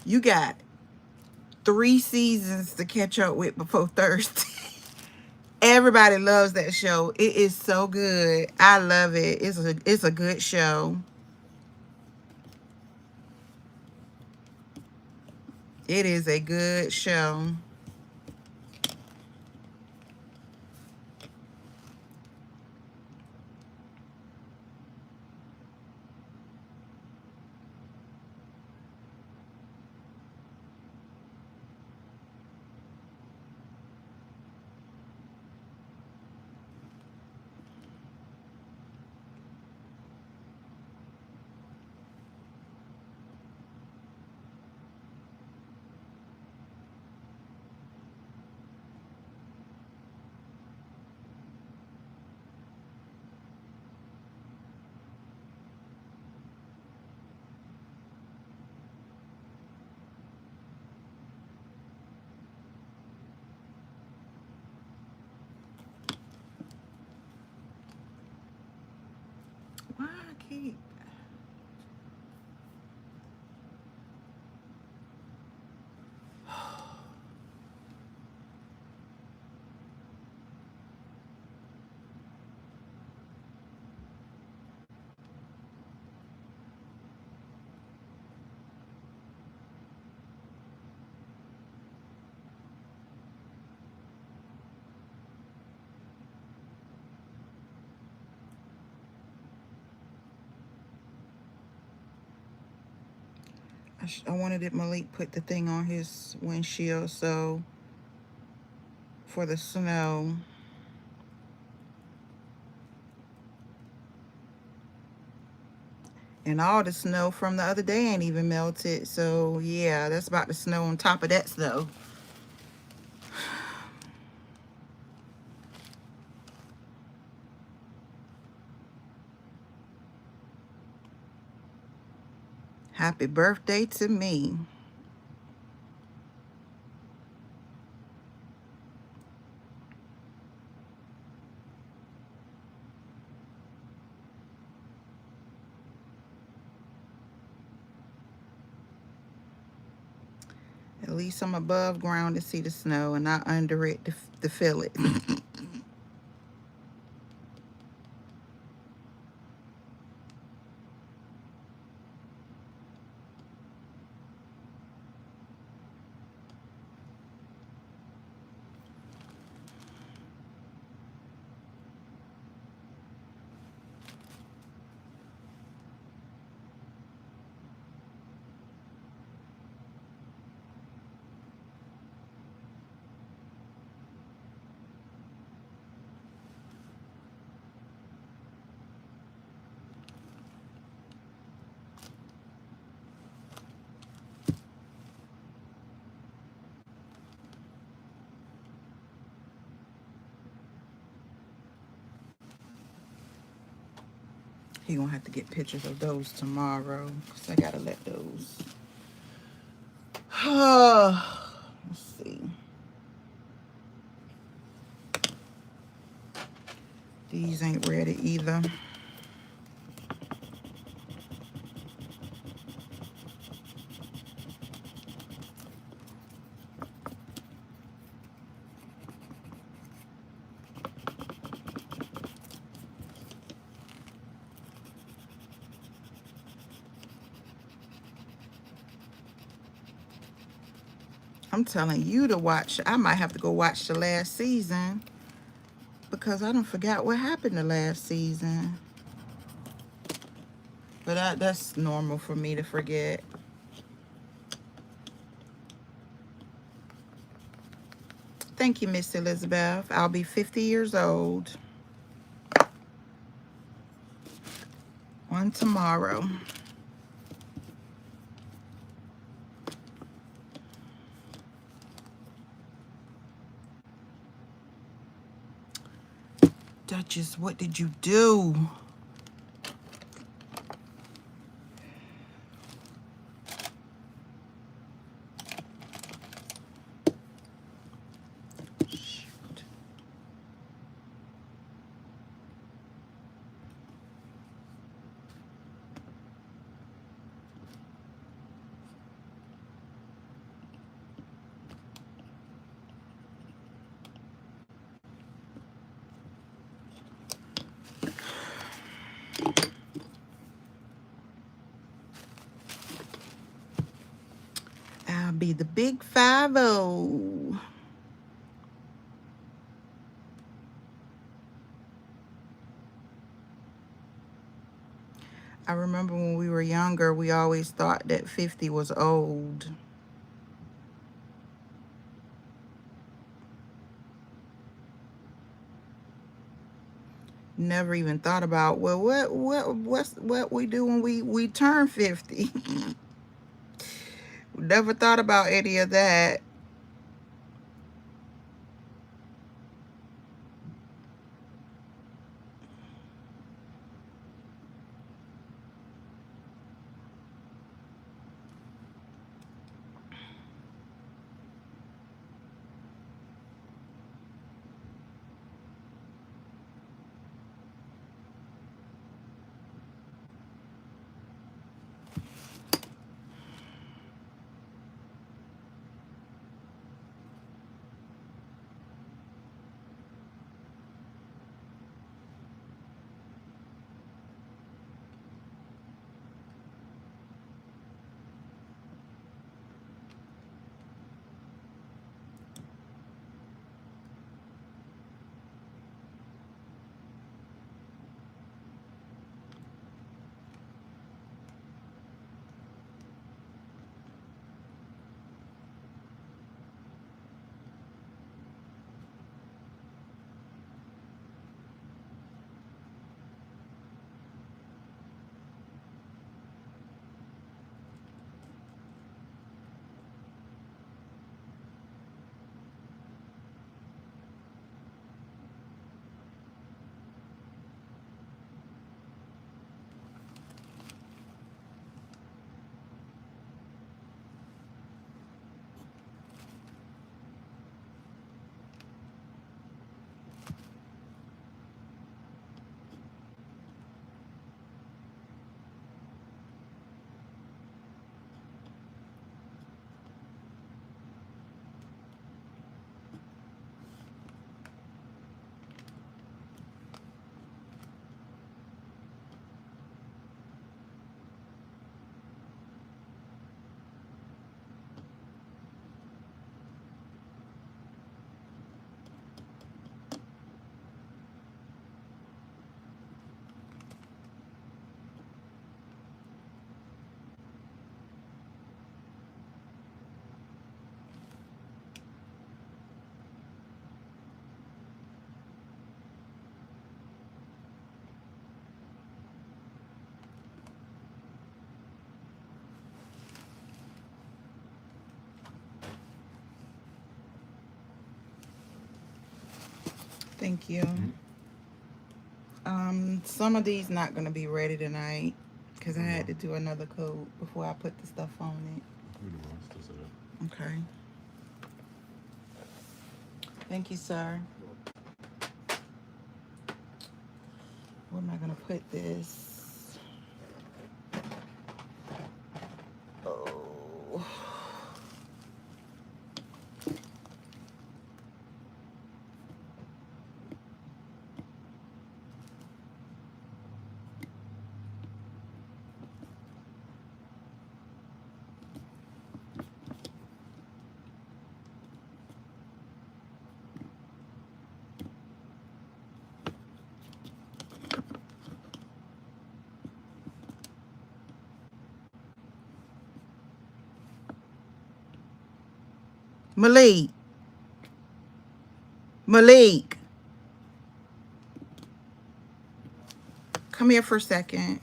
You got 3 seasons to catch up with before Thursday. Everybody loves that show. It is so good. I love it. It's a good show. It is a good show. Why I keep... I wanted it Malik put the thing on his windshield so for the snow. And all the snow from the other day ain't even melted. So yeah, that's about the snow on top of that snow. Happy birthday to me. At least I'm above ground to see the snow and not under it to feel it. He gonna have to get pictures of those tomorrow because I gotta let those. Let's see. These ain't ready either. I'm telling you to watch. I might have to go watch the last season because I don't forgot what happened the last season. But that's normal for me to forget. Thank you, Miss Elizabeth. I'll be 50 years old on tomorrow. Dutchess, what did you do? Shoot. Be the big 5-0. I remember when we were younger, we always thought that 50 was old. Never even thought about, well, what we do when we turn 50. Never thought about any of that. Thank you. Some of these not gonna be ready tonight because I had to do another coat before I put the stuff on it. Okay. Thank you, sir. Where am I gonna put this? Oh. Malik, come here for a second.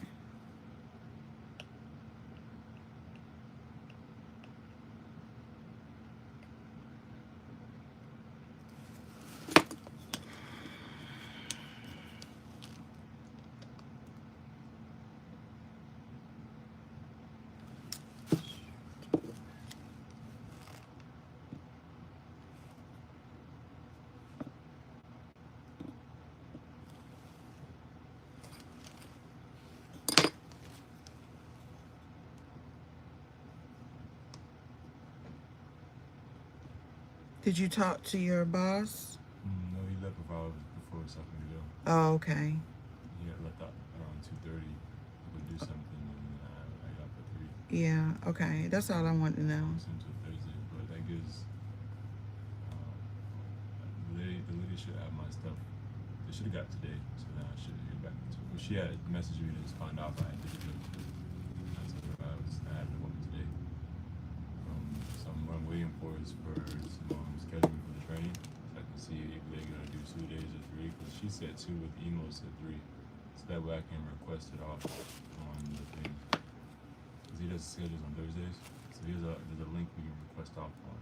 Did you talk to your boss? No, he left 5 hours before it was time for me to go. Oh, okay. He had left out around 2:30. I would do something, and I got up at 3. Yeah, okay. That's all I wanted to know. Sent to Thursday. they should have my stuff. They should have got today, so then I should get back to it. Well, she had messaged me to just find out if I did it. I told her I had an appointment today. So what I'm waiting for is for some scheduling for the training, so I can see if they're gonna do 2 days or 3. Because she said 2, but the email said 3, so that way I can request it off on the thing. Because he does schedules on Thursdays, so there's a link we can request off on.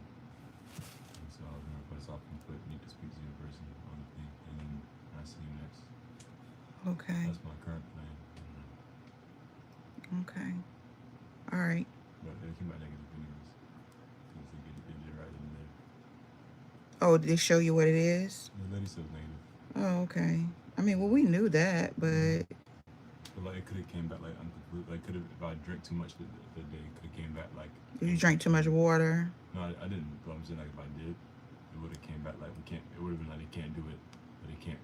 And so I'm gonna request off and put need to speak to your person on the thing, and then I see you next. Okay. That's my current plan. Okay. All right. But they came out negative anyways. Because they did it right in there. Oh, did they show you what it is? The lady said negative. Oh, okay. I mean, well, we knew that, but But like it could have came back like unconclusive. Like could have if I drank too much the day, could have came back like. you drank too much water. No, I didn't. But I'm saying like if I did, it would have came back like we can't. It would have been like they can't do it, but they can't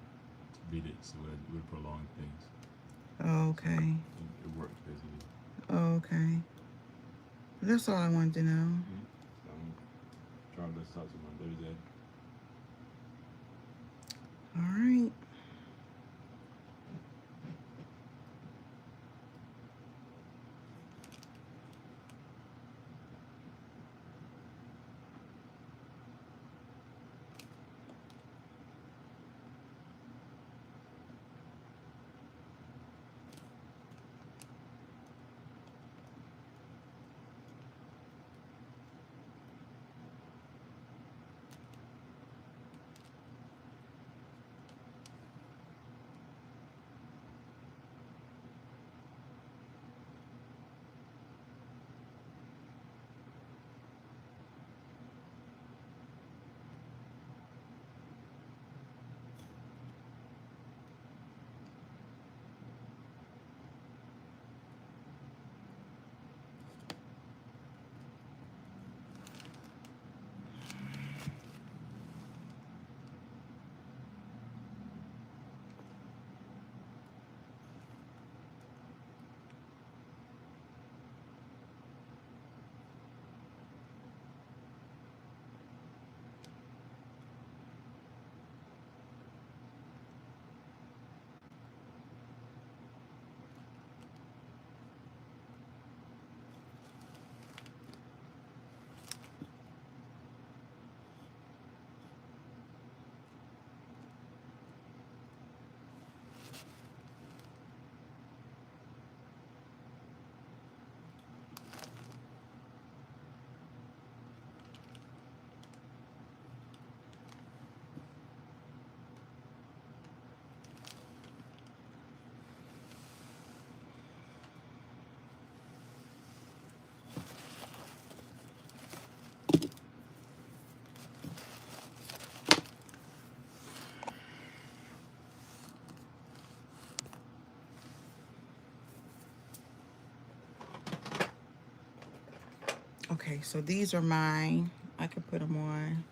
beat it. So it would prolong things. Oh, okay. It worked basically. Oh, okay. That's all I wanted to know. So I'm trying to talk to them on Thursday. All right. Okay, so these are mine. I could put them on.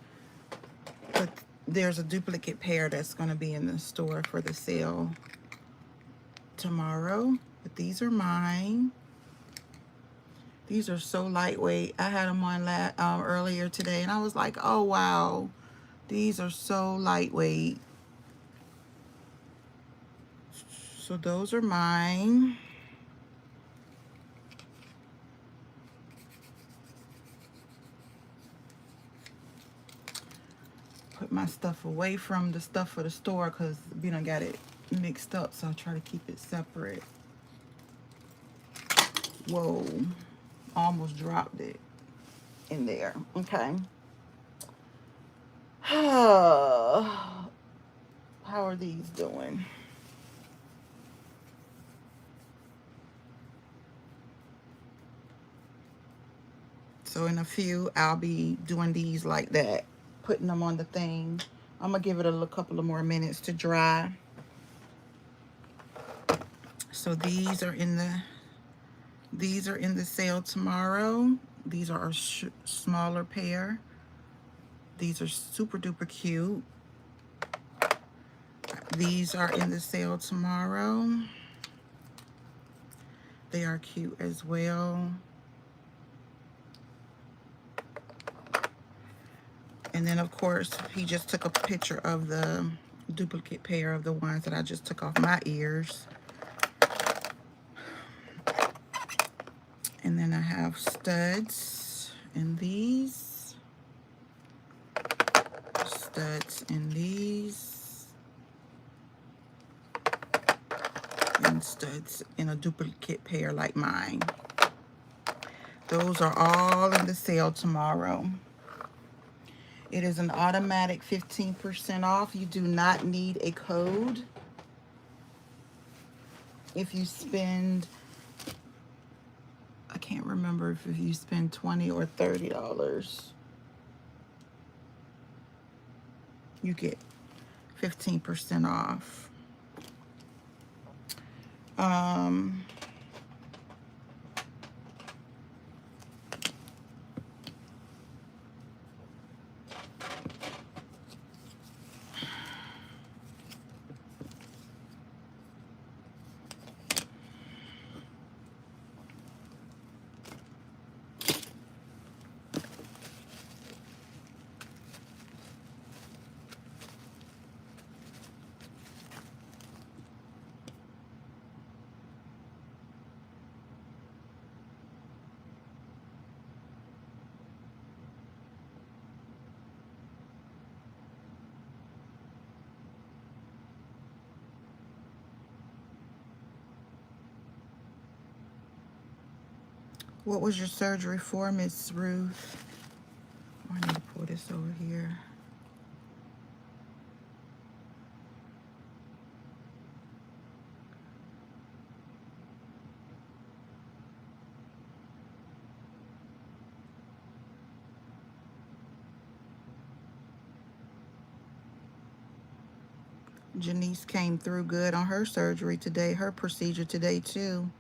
But there's a duplicate pair that's going to be in the store for the sale tomorrow. But these are mine. These are so lightweight. I had them on earlier today, and I was like, oh, wow. These are so lightweight. So those are mine. Put my stuff away from the stuff for the store because we done got it mixed up, so I'll try to keep it separate. Whoa, almost dropped it in there. Okay. How are these doing? So in a few, I'll be doing these like that, putting them on the thing. I'm gonna give it a couple of more minutes to dry. So these are in the sale tomorrow. These are a smaller pair. These are super duper cute. These are in the sale tomorrow. They are cute as well. And then of course he just took a picture of the duplicate pair of the ones that I just took off my ears. And then I have studs in these, studs in these, and studs in a duplicate pair like mine. Those are all in the sale tomorrow. It is an automatic 15% off. You do not need a code. If you spend, I can't remember if you spend $20 or $30, you get 15% off. What was your surgery for, Miss Ruth? Oh, I need to pull this over here. Janice came through good on her surgery today, her procedure today too.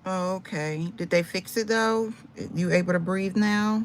Oh, okay. Did they fix it though? You able to breathe now?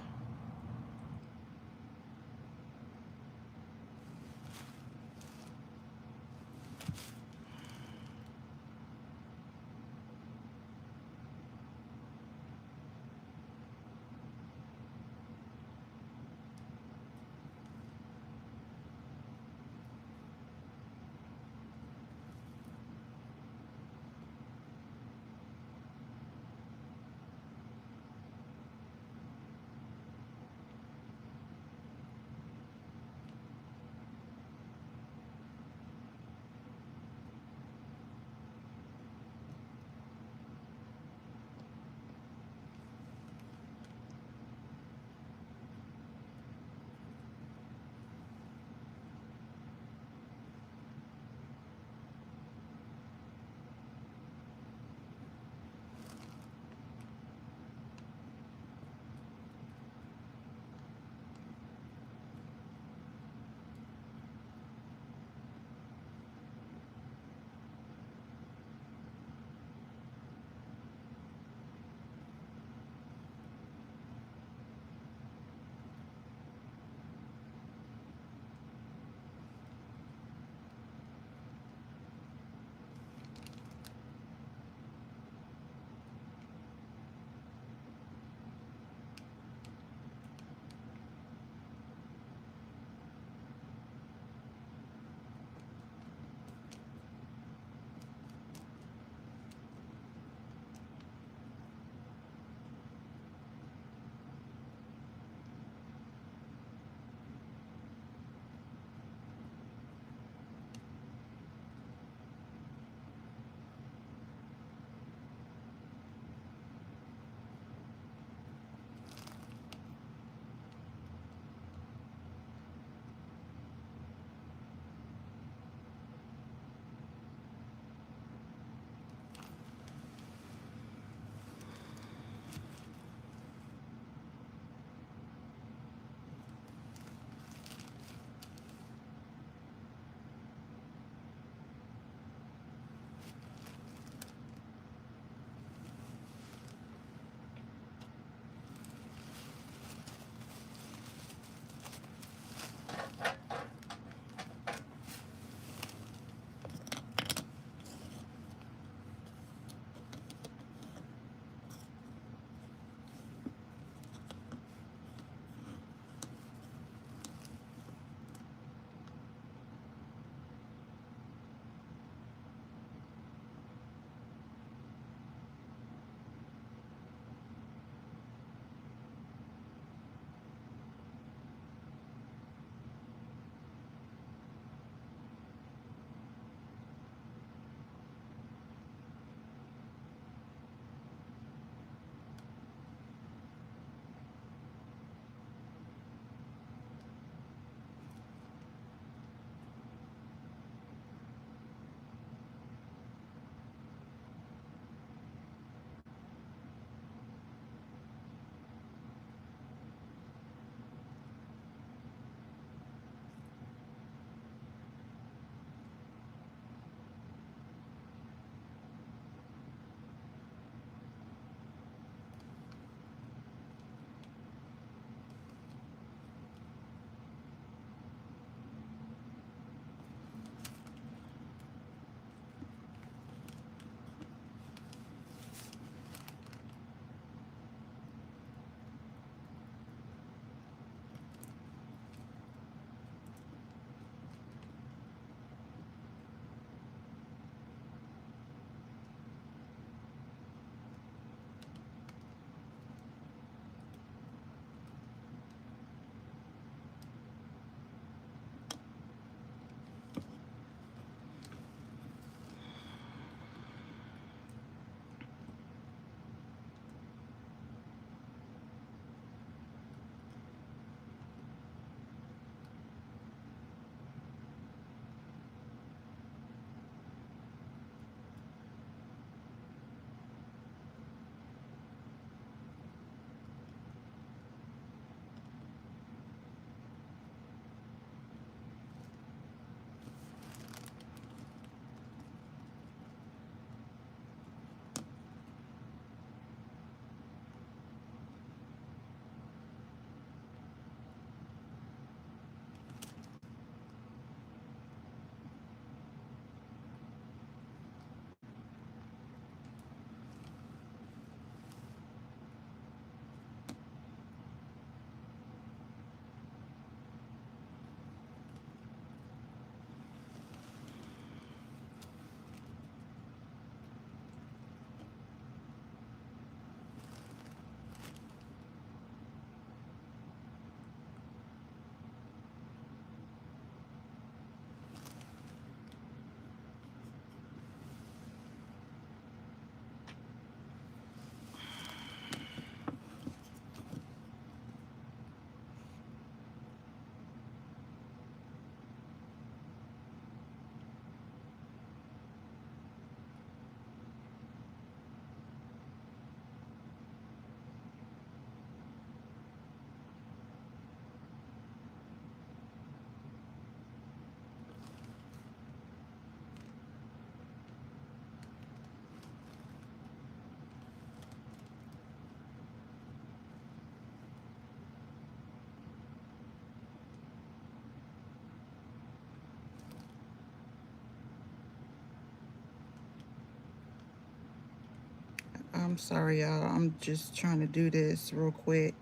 I'm sorry, y'all. I'm just trying to do this real quick.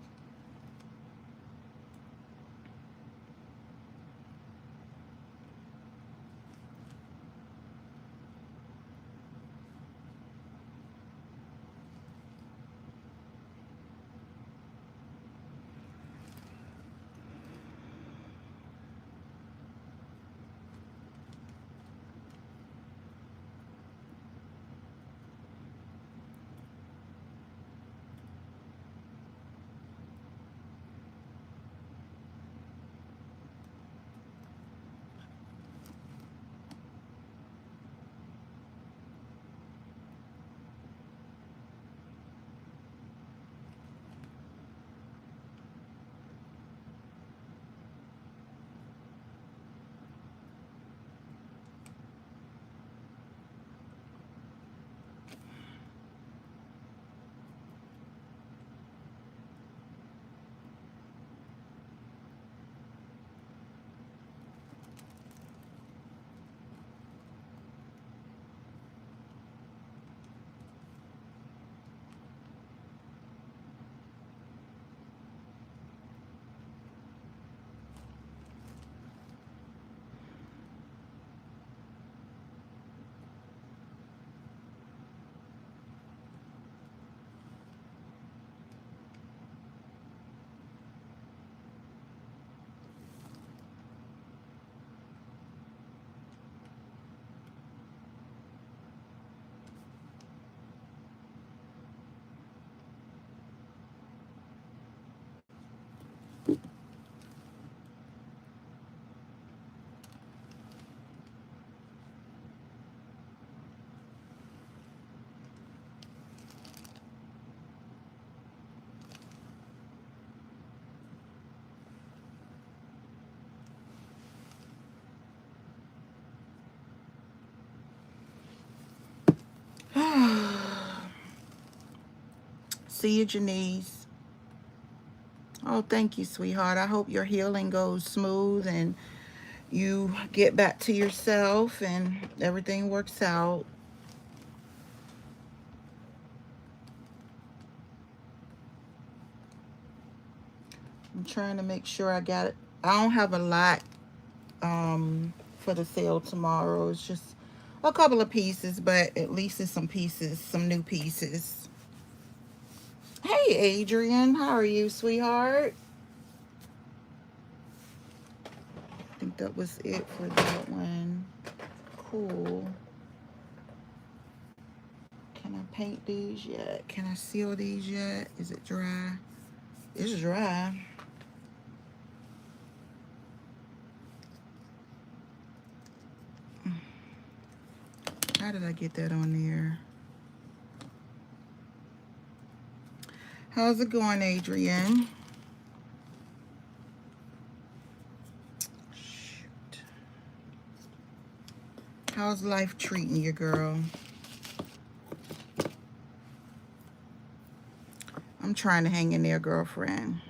See you, Janice. Oh, thank you, sweetheart. I hope your healing goes smooth and you get back to yourself and everything works out. I'm trying to make sure I got it. I don't have a lot for the sale tomorrow. It's just a couple of pieces, but at least it's some pieces, some new pieces. Hey, Adrian. How are you, sweetheart? I think that was it for that one. Cool. Can I paint these yet? Can I seal these yet? Is it dry? It's dry. How did I get that on there? How's it going, Adrian? Shoot. How's life treating you, girl? I'm trying to hang in there, girlfriend.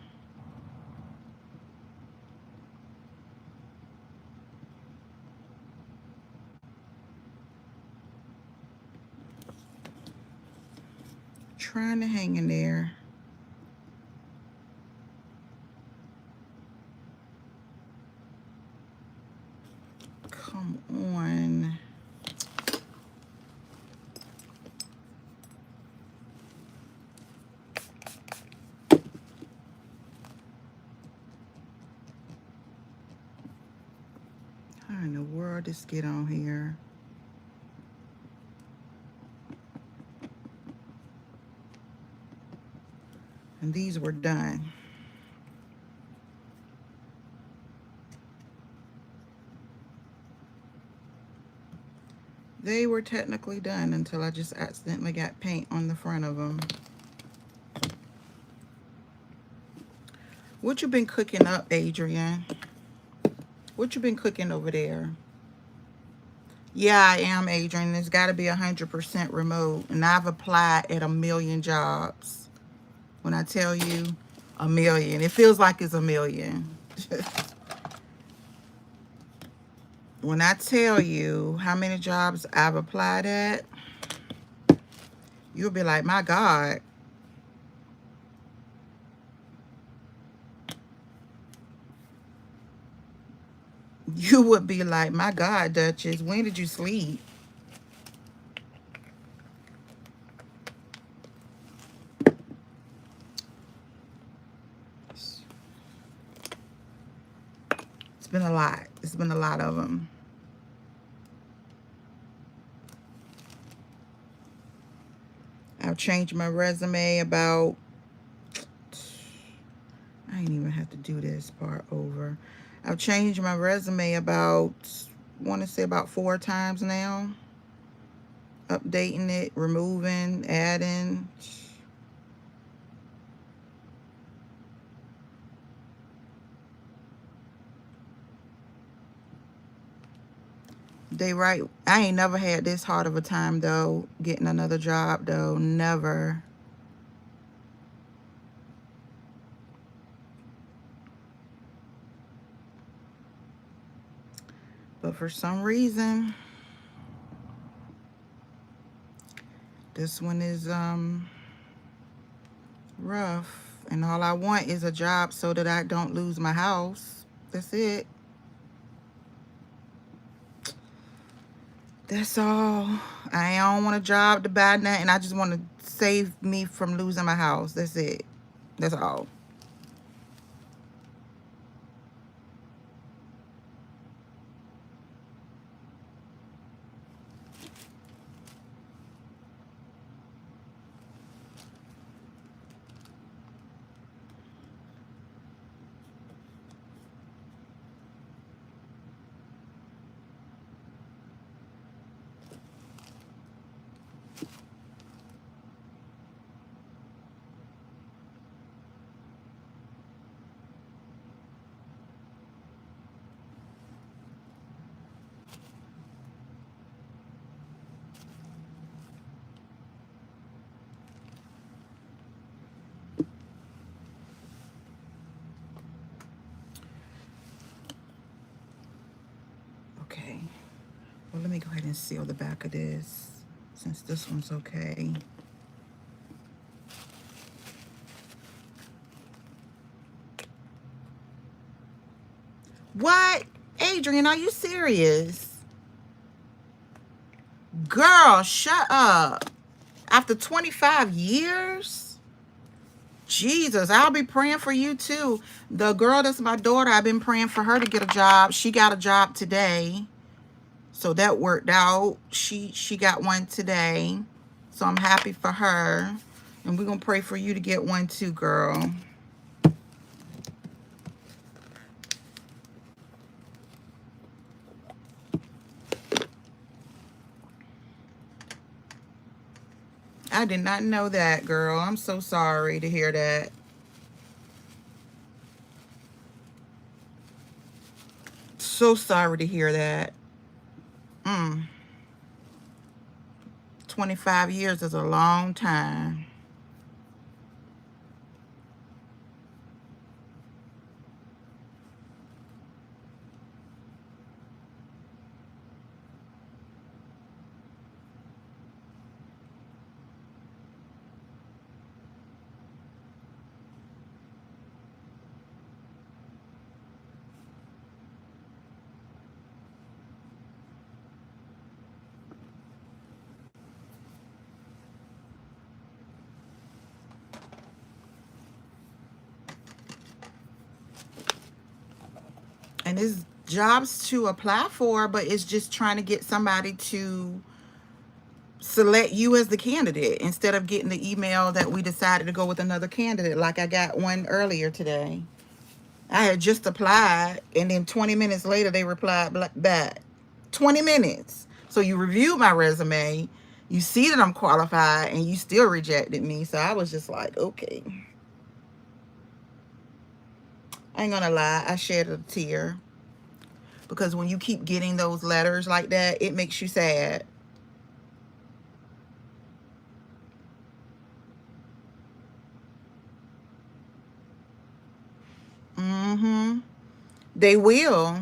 Trying to hang in there. Come on. How in the world this get on here? And these were done. They were technically done until I just accidentally got paint on the front of them. What you been cooking up, Adrian? What you been cooking over there? Yeah, I am, Adrian. It's got to be 100% remote. And I've applied at 1,000,000 jobs. When I tell you 1,000,000, it feels like it's 1,000,000. When I tell you how many jobs I've applied at, You'll be like, my God. You would be like, my God, Dutchess, when did you sleep? It's been a lot. It's been a lot of them. I've changed my resume about, I ain't even have to do this part over. I've changed my resume about, I want to say about 4 times now. Updating it, removing, adding. They right. I ain't never had this hard of a time though, getting another job though. Never. But for some reason, this one is rough. And all I want is a job so that I don't lose my house. That's it. That's all. I don't want a job to buy nothing. I just want to save me from losing my house. That's it. That's all. Okay. Well, let me go ahead and seal the back of this since this one's okay. What? Adrian, are you serious? Girl, shut up. After 25 years? Jesus, I'll be praying for you too. The girl that's my daughter, I've been praying for her to get a job. She got a job today. So that worked out. She got one today. So I'm happy for her. And we're going to pray for you to get one too, girl. I did not know that, girl. I'm so sorry to hear that. So sorry to hear that. 25 years is a long time. And it's jobs to apply for, but it's just trying to get somebody to select you as the candidate instead of getting the email that we decided to go with another candidate. Like I got one earlier today. I had just applied, and then 20 minutes later, they replied back. 20 minutes. So you reviewed my resume, you see that I'm qualified, and you still rejected me. So I was just like, okay. I ain't gonna lie, I shed a tear. Because when you keep getting those letters like that, it makes you sad. They will.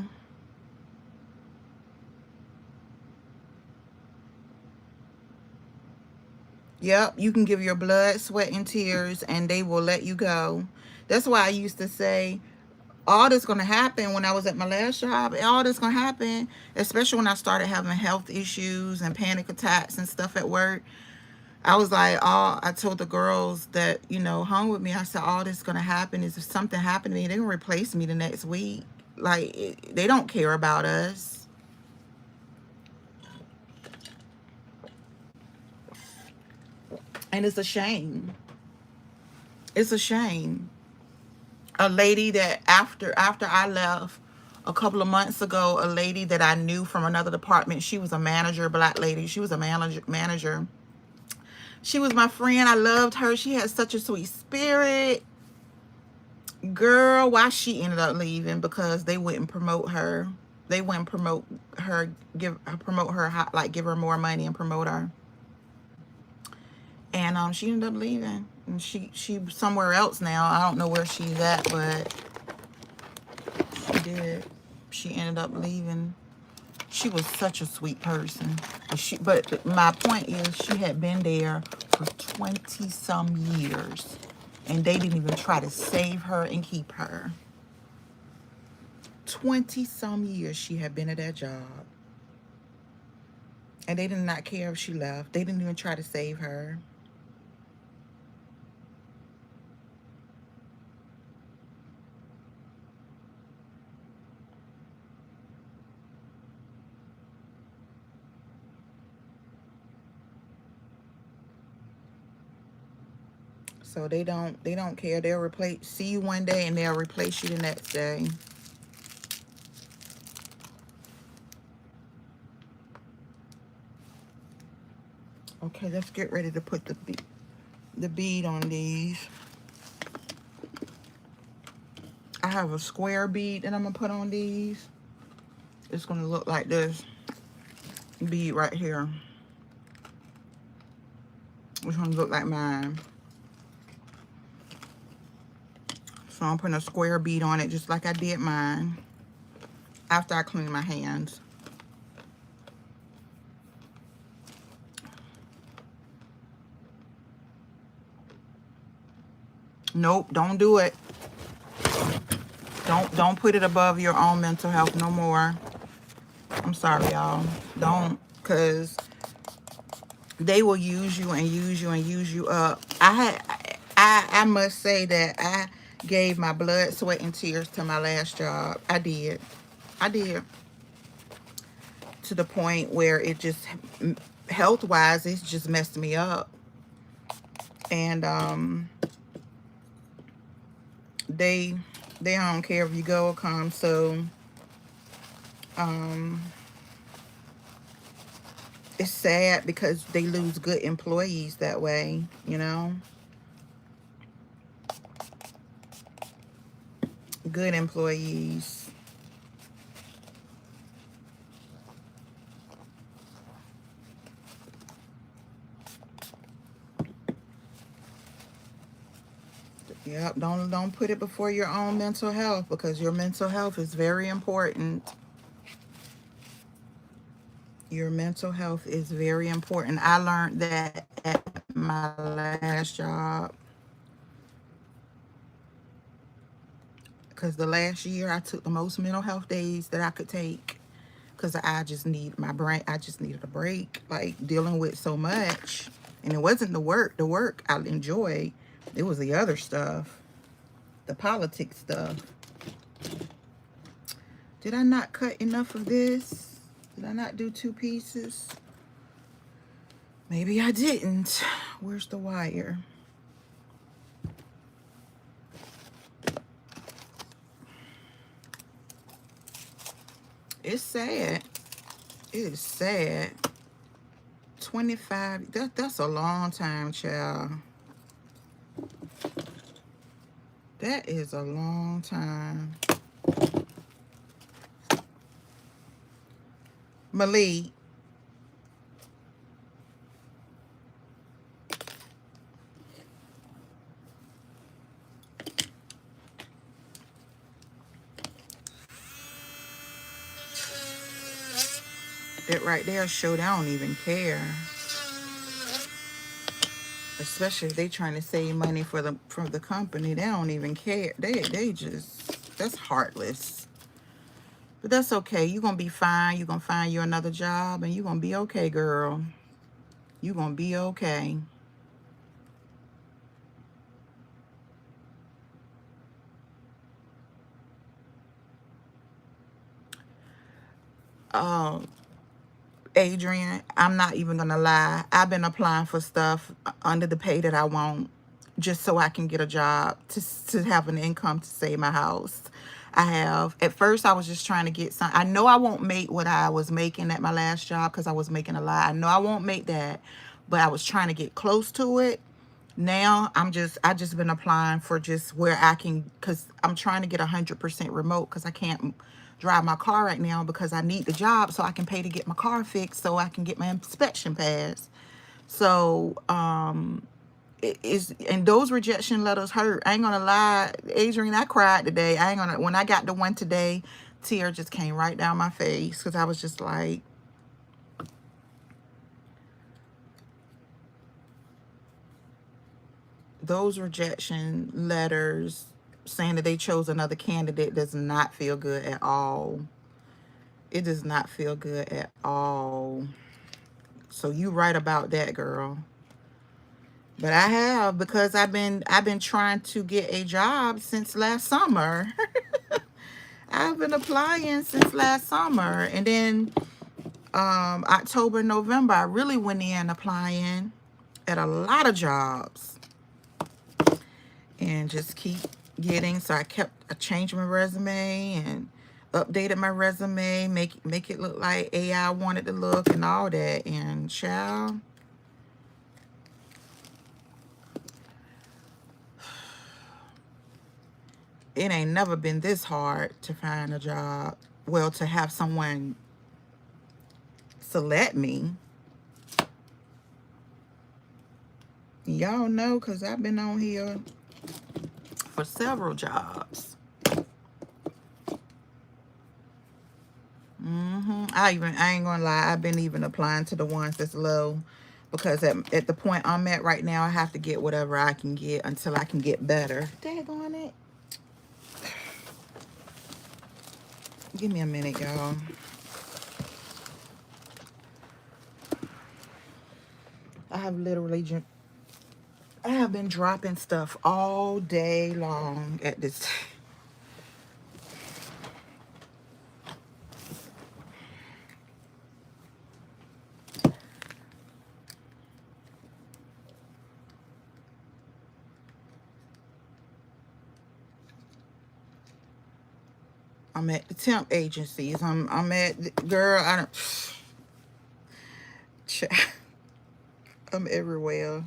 Yep, you can give your blood, sweat, and tears, and they will let you go. That's why I used to say, all that's going to happen when I was at my last job, all that's going to happen, especially when I started having health issues and panic attacks and stuff at work. I was like, I told the girls that, hung with me, I said, all that's going to happen is if something happened to me, they're going to replace me the next week. Like, they don't care about us. And it's a shame. It's a shame. A lady that after I left a couple of months ago, a lady that I knew from another department, she was a manager, black lady. She was a manager. She was my friend. I loved her. She had such a sweet spirit. Girl, why she ended up leaving? Because they wouldn't promote her. They wouldn't promote her, promote her, like give her more money and promote her. And she ended up leaving. And she somewhere else now. I don't know where she's at, but she did. She ended up leaving. She was such a sweet person. But my point is, she had been there for 20 some years, and they didn't even try to save her and keep her. 20 some years she had been at that job, and they did not care if she left. They didn't even try to save her. So they don't care. They'll see you one day and they'll replace you the next day. Okay, let's get ready to put the bead on these. I have a square bead that I'm gonna put on these. It's gonna look like this bead right here. It's gonna look like mine. So I'm putting a square bead on it just like I did mine after I clean my hands. Nope, don't do it. Don't put it above your own mental health no more. I'm sorry, y'all. Don't, because they will use you and use you and use you up. I must say that I gave my blood, sweat, and tears to my last job. I did. To the point where it just, health-wise, it's just messed me up. And they don't care if you go or come. So it's sad because they lose good employees that way, good employees. Yep, don't put it before your own mental health, because your mental health is very important. Your mental health is very important. I learned that at my last job, because the last year I took the most mental health days that I could take, because I just needed a break, like dealing with so much. And it wasn't the work I enjoyed. It was the other stuff, the politics stuff. Did I not cut enough of this? Did I not do 2 pieces? Maybe I didn't. Where's the wire? It's sad. It is sad. 25, that's a long time, child. That is a long time. Malik. That right there show they don't even care. Especially if they trying to save money for the company. They don't even care. They just, that's heartless. But that's okay. You're gonna be fine. You're gonna find you another job and you're gonna be okay, girl. You're gonna be okay. Uh, Adrian, I'm not even gonna lie. I've been applying for stuff under the pay that I want, just so I can get a job to have an income to save my house. I have. At first, I was just trying to get some. I know I won't make what I was making at my last job because I was making a lot. I know I won't make that, but I was trying to get close to it. Now I just been applying for just where I can, because I'm trying to get 100% remote because I can't drive my car right now because I need the job so I can pay to get my car fixed so I can get my inspection pass. So it is, and those rejection letters hurt. I ain't gonna lie, Adrian, I cried today. I ain't gonna, when I got the one today, tear just came right down my face because I was just like, those rejection letters saying that they chose another candidate does not feel good at all. It does not feel good at all. So you right about that, girl. But I have, because I've been trying to get a job since last summer. I've been applying since last summer, and then October, November, I really went in applying at a lot of jobs and just keep getting. So I changed my resume and updated my resume, make it look like AI wanted to look and all that. And child, it ain't never been this hard to find a job. Well, to have someone select me. Y'all know, because I've been on here for several jobs. I ain't gonna lie, I've been even applying to the ones that's low, because at the point I'm at right now, I have to get whatever I can get until I can get better. Daggone it. Give me a minute, y'all. I have been dropping stuff all day long at this. I'm at the temp agencies. I'm at, girl, I don't, I'm everywhere.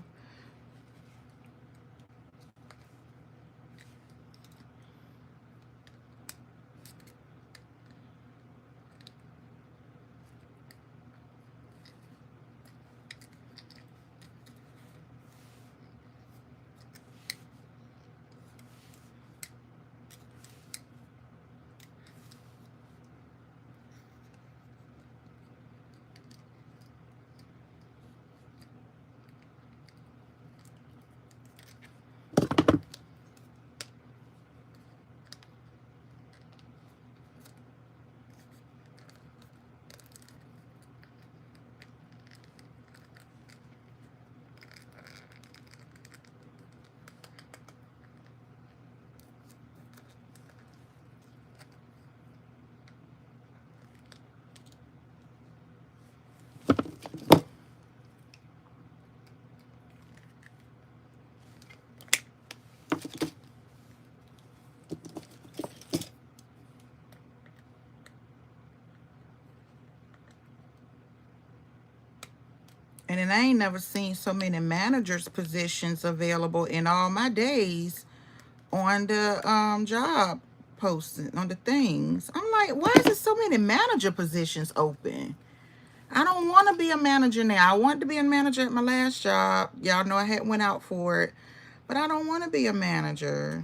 And then I ain't never seen so many managers positions available in all my days on the job posting, on the things. I'm like, why is there so many manager positions open? I don't want to be a manager now. I wanted to be a manager at my last job. Y'all know I had went out for it, but I don't want to be a manager.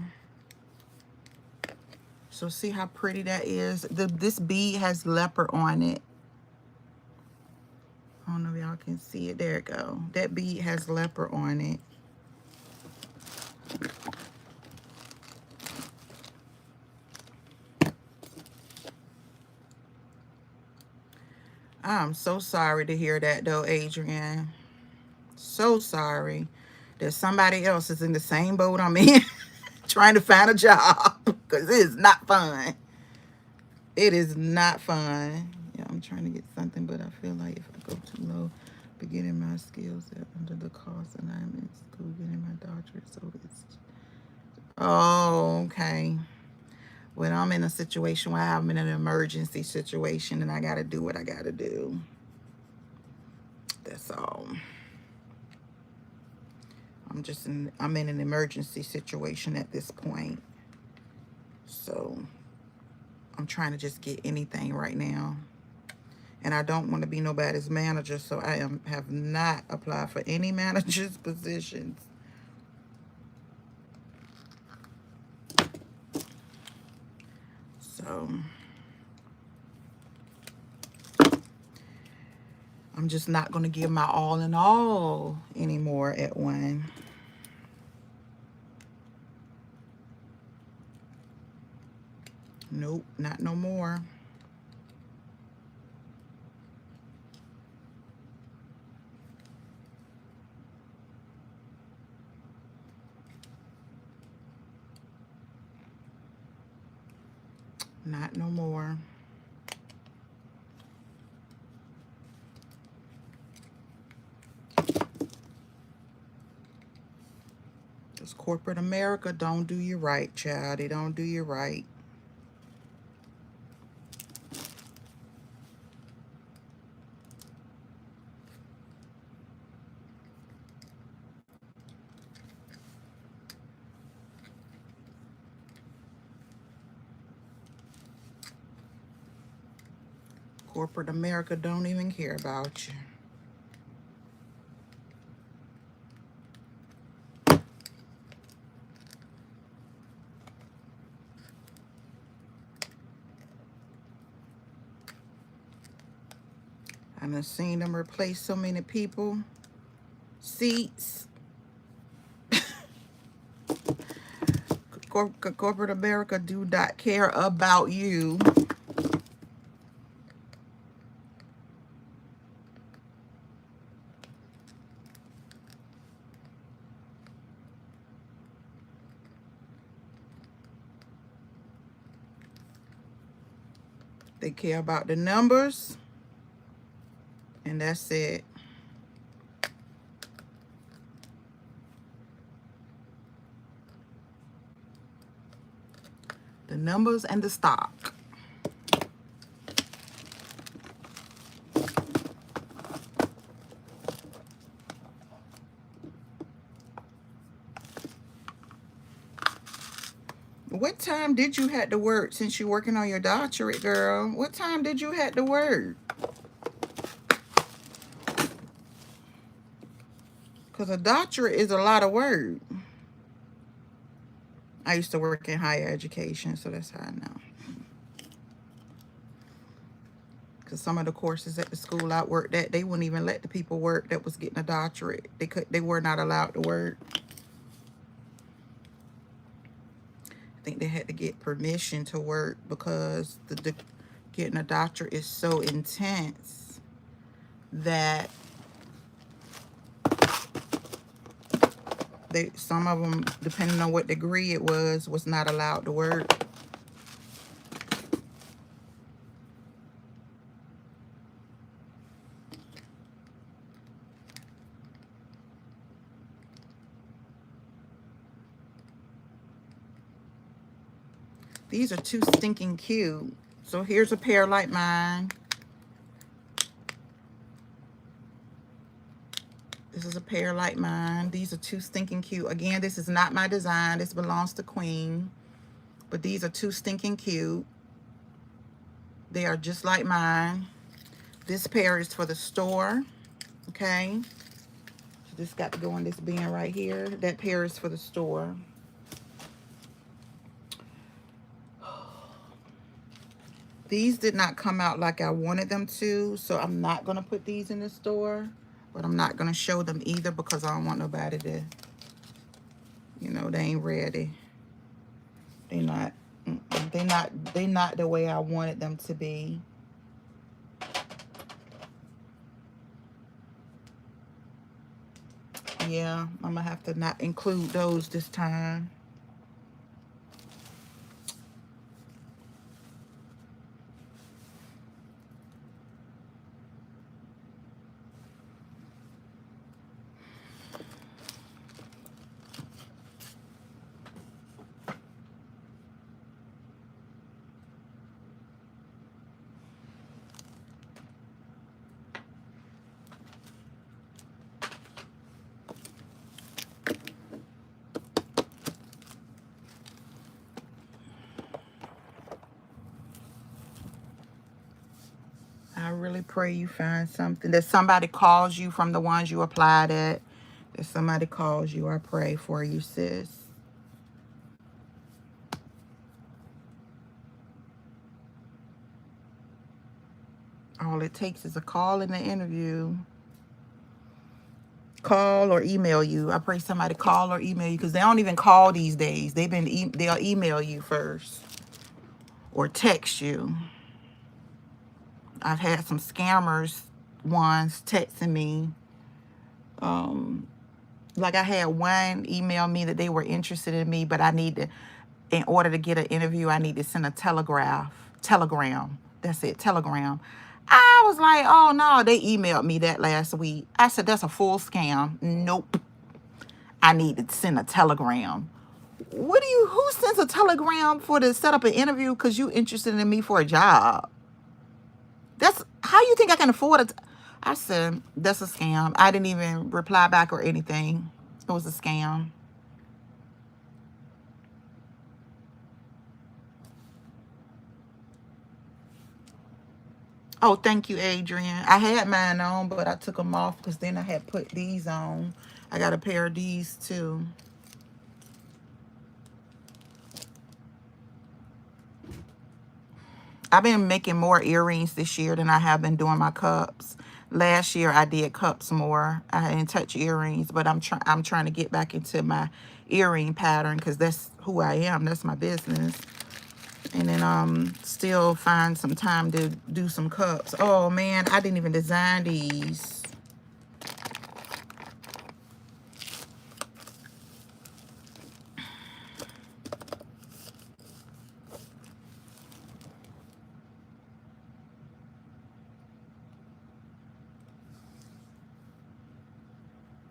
So see how pretty that is? This bead has leopard on it. I don't know if y'all can see it. There it go. That bead has leopard on it. I'm so sorry to hear that though, Adrian. So sorry that somebody else is in the same boat I'm in trying to find a job because it is not fun. It is not fun. Yeah, I'm trying to get something, but I feel like if I go too low, beginning my skills under the cost and I'm in school getting my doctorate, so it's okay. Well, I'm in a situation where I'm in an emergency situation and I got to do what I got to do. That's all. I'm in an emergency situation at this point. So I'm trying to just get anything right now. And I don't want to be nobody's manager, so I have not applied for any manager's positions. So I'm just not going to give my all in all anymore at one. Nope, not no more. Not no more. Because corporate America don't do you right, child. They don't do you right. Corporate America don't even care about you. I've seen them replace so many people. Seats. Corporate America do not care about you. They care about the numbers, and that's it. The numbers and the stock. What time did you have to work since you're working on your doctorate, girl? What time did you have to work? Because a doctorate is a lot of work. I used to work in higher education, so that's how I know. Because some of the courses at the school I worked at, they wouldn't even let the people work that was getting a doctorate. They were not allowed to work. I think they had to get permission to work because getting a doctorate is so intense that some of them, depending on what degree it was not allowed to work. These are too stinking cute. So here's a pair like mine. This is a pair like mine. These are too stinking cute. Again, this is not my design. This belongs to Queen. But these are too stinking cute. They are just like mine. This pair is for the store. Okay. So this got to go in this bin right here. That pair is for the store. These did not come out like I wanted them to, so I'm not going to put these in the store, but I'm not going to show them either because I don't want nobody to, You know, they ain't ready. They not. They not the way I wanted them to be. Yeah, I'm gonna have to not include those this time. I really pray you find something. That somebody calls you from the ones you applied at. That somebody calls you. I pray for you, sis. All it takes is a call and an interview. Call or email you. I pray somebody call or email you, because they don't even call these days. They'll email you first or text you. I've had some scammers ones texting me. Like I had one email me that they were interested in me, but I need to, in order to get an interview, I need to send a telegram. That's it, telegram. I was like, oh no, they emailed me that last week. I said, that's a full scam. Nope. I need to send a telegram. Who sends a telegram for to set up an interview because you interested in me for a job? That's how you think I can afford it. I said, that's a scam. I didn't even reply back or anything. It was a scam. Oh, thank you, Adrian. I had mine on, but I took them off because then I had put these on. I got a pair of these too. I've been making more earrings this year than I have been doing my cups. Last year I did cups more. I didn't touch earrings, but I'm trying to get back into my earring pattern because that's who I am. That's my business. And then still find some time to do some cups. Oh man, I didn't even design these.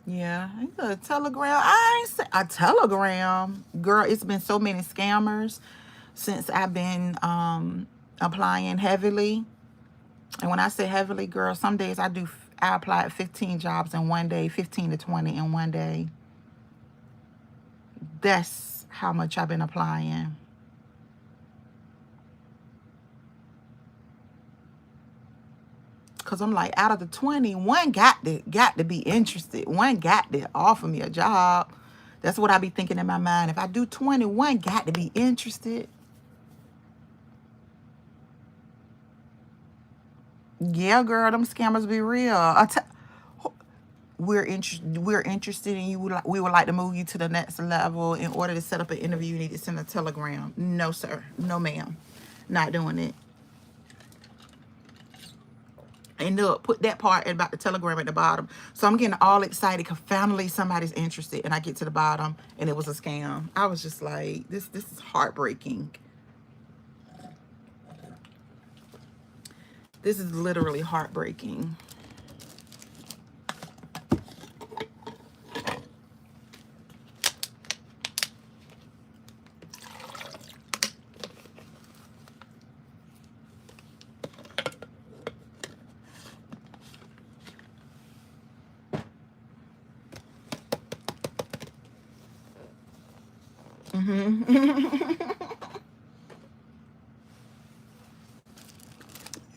Yeah, a telegram. I ain't say a telegram. Girl, it's been so many scammers since I've been applying heavily. And when I say heavily, girl, some days I applied 15 jobs in one day, 15 to 20 in one day. That's how much I've been applying. Cause I'm like, out of the 20, one got to be interested. One got to offer me a job. That's what I be thinking in my mind. If I do 20, one got to be interested. Yeah, girl, them scammers be real. We're interested in you. We would like to move you to the next level. In order to set up an interview, you need to send a telegram. No, sir. No, ma'am. Not doing it. And look, put that part about the telegram at the bottom. So I'm getting all excited because finally somebody's interested, and I get to the bottom and it was a scam. I was just like, this is heartbreaking. This is literally heartbreaking.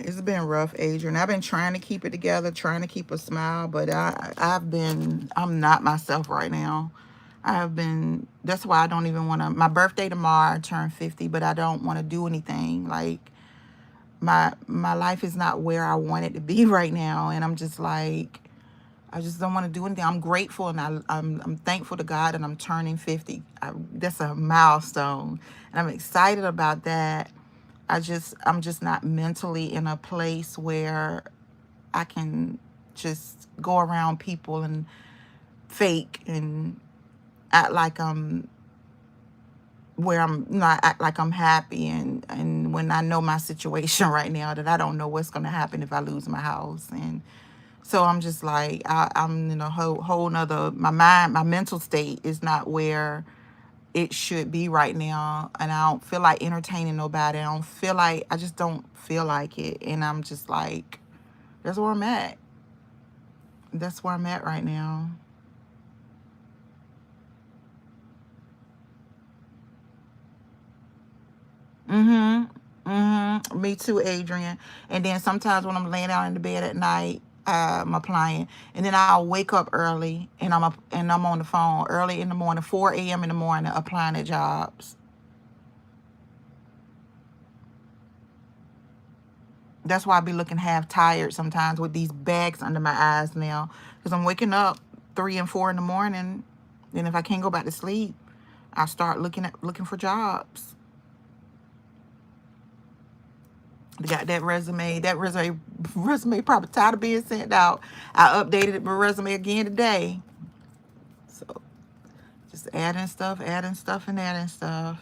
It's been rough, Adrian. I've been trying to keep it together, trying to keep a smile, but I'm not myself right now. That's why I don't even want to, my birthday tomorrow, I turn 50, but I don't want to do anything. Like, my life is not where I want it to be right now. And I'm just like, I just don't want to do anything. I'm grateful and I'm thankful to God and I'm turning 50. That's a milestone. And I'm excited about that. I'm just not mentally in a place where I can just go around people and fake and act like I'm where I'm not act like I'm happy and when I know my situation right now that I don't know what's going to happen if I lose my house. And so I'm just like I'm in a whole nother, my mental state is not where it should be right now, and I don't feel like entertaining nobody. I just don't feel like it, and I'm just like, that's where I'm at. That's where I'm at right now. Me too, Adrian. And then sometimes when I'm laying down in the bed at night, I'm applying, and then I'll wake up early, and I'm on the phone early in the morning, 4 a.m. in the morning, applying at jobs. That's why I be looking half tired sometimes with these bags under my eyes now, because I'm waking up 3 and 4 in the morning. Then if I can't go back to sleep, I start looking for jobs. Got that resume. Resume probably tired of being sent out. I updated my resume again today. So just adding stuff, and adding stuff.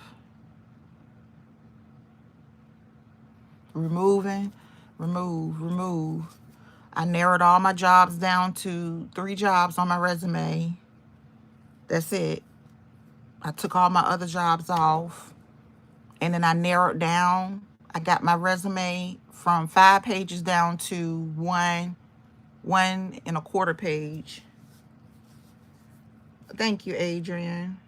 Removing, remove. I narrowed all my jobs down to 3 jobs on my resume. That's it. I took all my other jobs off. And then I narrowed down. I got my resume from 5 pages down to 1.25 page. Thank you, Adrian.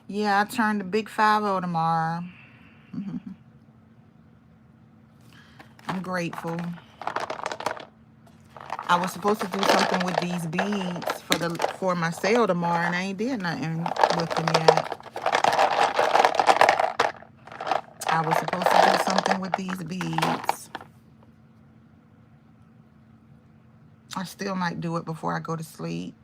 Yeah, I turned the big 50 tomorrow. I'm grateful. I was supposed to do something with these beads for my sale tomorrow, and I ain't did nothing with them yet. I was supposed to do something with these beads. I still might do it before I go to sleep.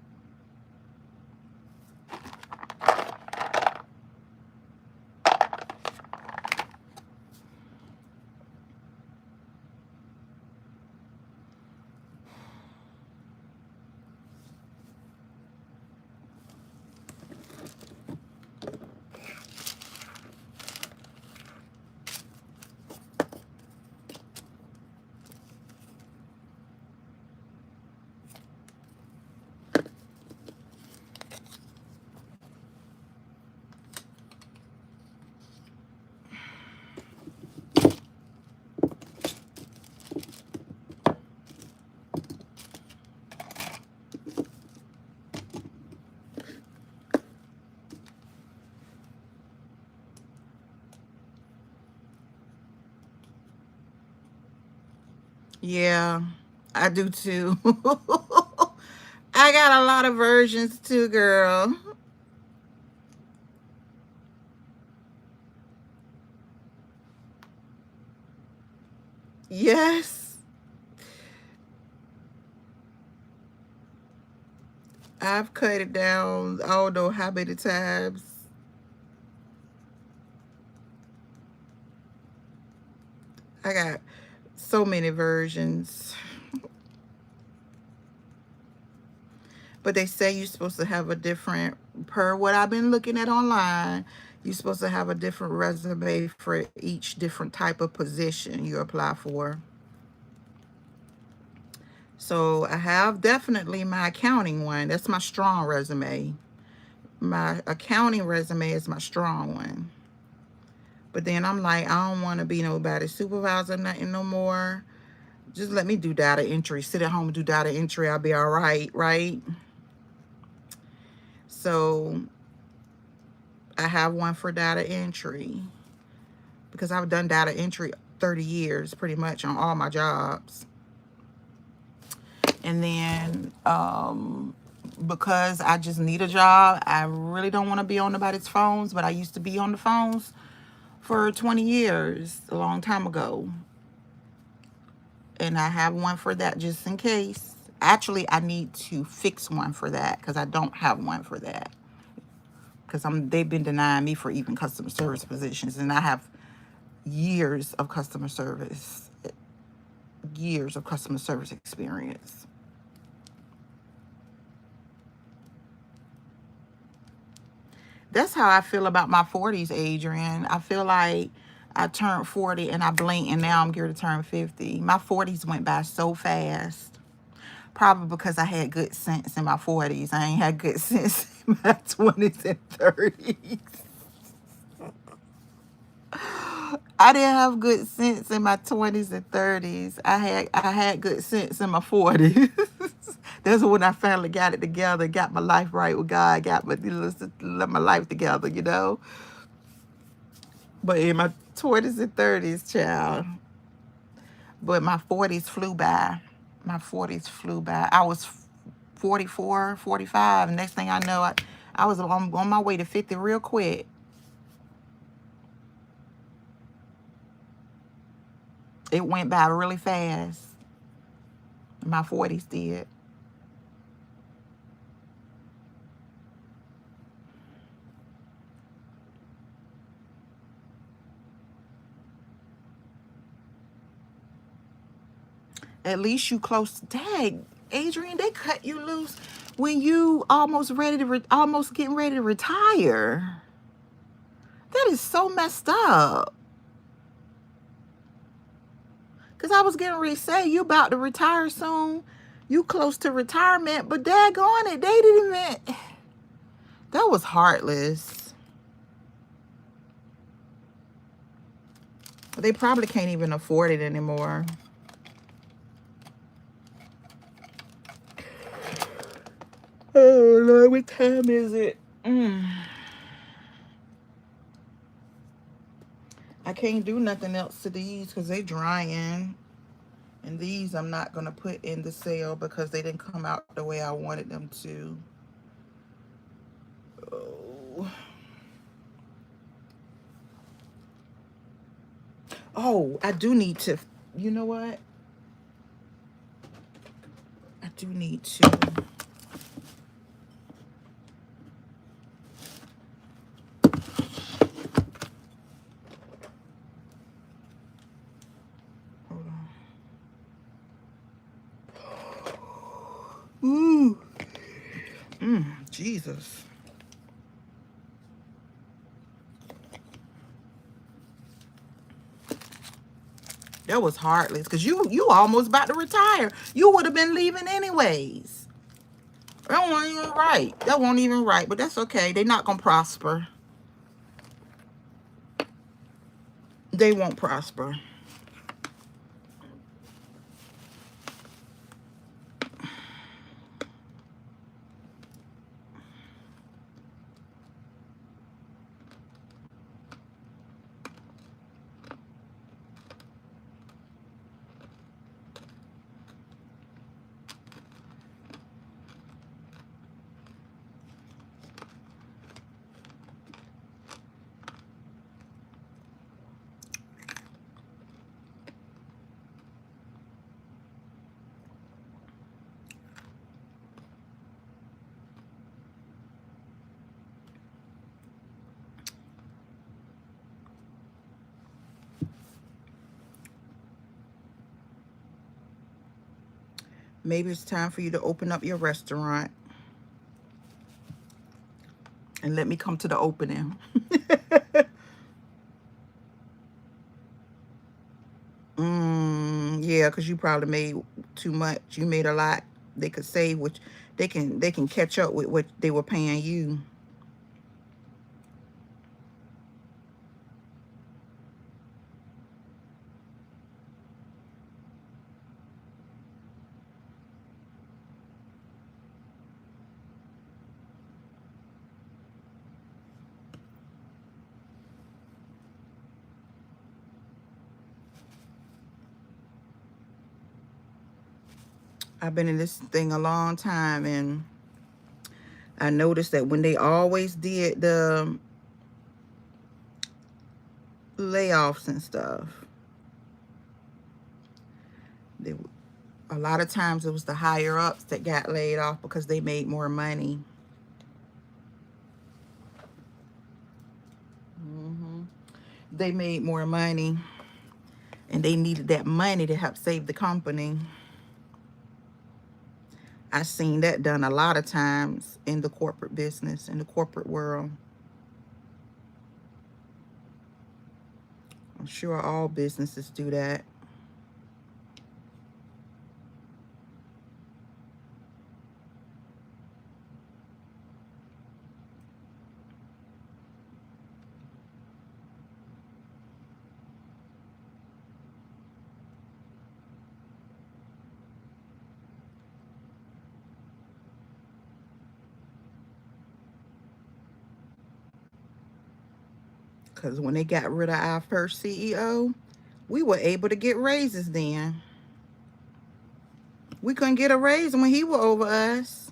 Yeah, I do too. I got a lot of versions too, girl. Yes, I've cut it down. I don't know how many times. I got so many versions. But they say you're supposed to have a different, per what I've been looking at online, you're supposed to have a different resume for each different type of position you apply for. So I have definitely my accounting one. That's my strong resume. My accounting resume is my strong one. But then I'm like, I don't want to be nobody's supervisor, nothing no more. Just let me do data entry. Sit at home and do data entry. I'll be all right, right? So I have one for data entry because I've done data entry 30 years pretty much on all my jobs. And then because I just need a job, I really don't want to be on nobody's phones, but I used to be on the phones for 20 years, a long time ago. And I have one for that just in case. Actually, I need to fix one for that because I don't have one for that. Because they've been denying me for even customer service positions. And I have years of customer service experience. That's how I feel about my 40s, Adrian. I feel like I turned 40 and I blinked and now I'm geared to turn 50. My 40s went by so fast. Probably because I had good sense in my 40s. I ain't had good sense in my 20s and 30s. I didn't have good sense in my 20s and 30s. I had good sense in my 40s. That's when I finally got it together, got my life right with God, got my life together, you know. But in my 20s and 30s, child. But my 40s flew by. My 40s flew by. I was 44, 45. Next thing I know, I was on my way to 50 real quick. It went by really fast. My 40s did. At least you close. Dang, Adrian, they cut you loose when you almost getting ready to retire. That is so messed up. Because I was getting ready to say, you about to retire soon. You close to retirement, but daggone it, they didn't even. That was heartless. They probably can't even afford it anymore. Oh, Lord, what time is it? I can't do nothing else to these because they drying. And these I'm not going to put in the sale because they didn't come out the way I wanted them to. Oh. Oh, I do need to, you know what? I do need to. Hold on. Ooh. Jesus. That was heartless because you almost about to retire. You would have been leaving anyways. That wasn't even right. That wasn't even right, but that's okay. They're not going to prosper. They won't prosper. Maybe it's time for you to open up your restaurant. And let me come to the opening. Yeah, because you probably made too much. You made a lot. They could save, which they can catch up with what they were paying you. I've been in this thing a long time, and I noticed that when they always did layoffs and stuff. A lot of times it was the higher ups that got laid off because they made more money. They made more money and they needed that money to help save the company. I've seen that done a lot of times in the corporate business, in the corporate world. I'm sure all businesses do that. Because when they got rid of our first CEO, we were able to get raises then. We couldn't get a raise when he was over us.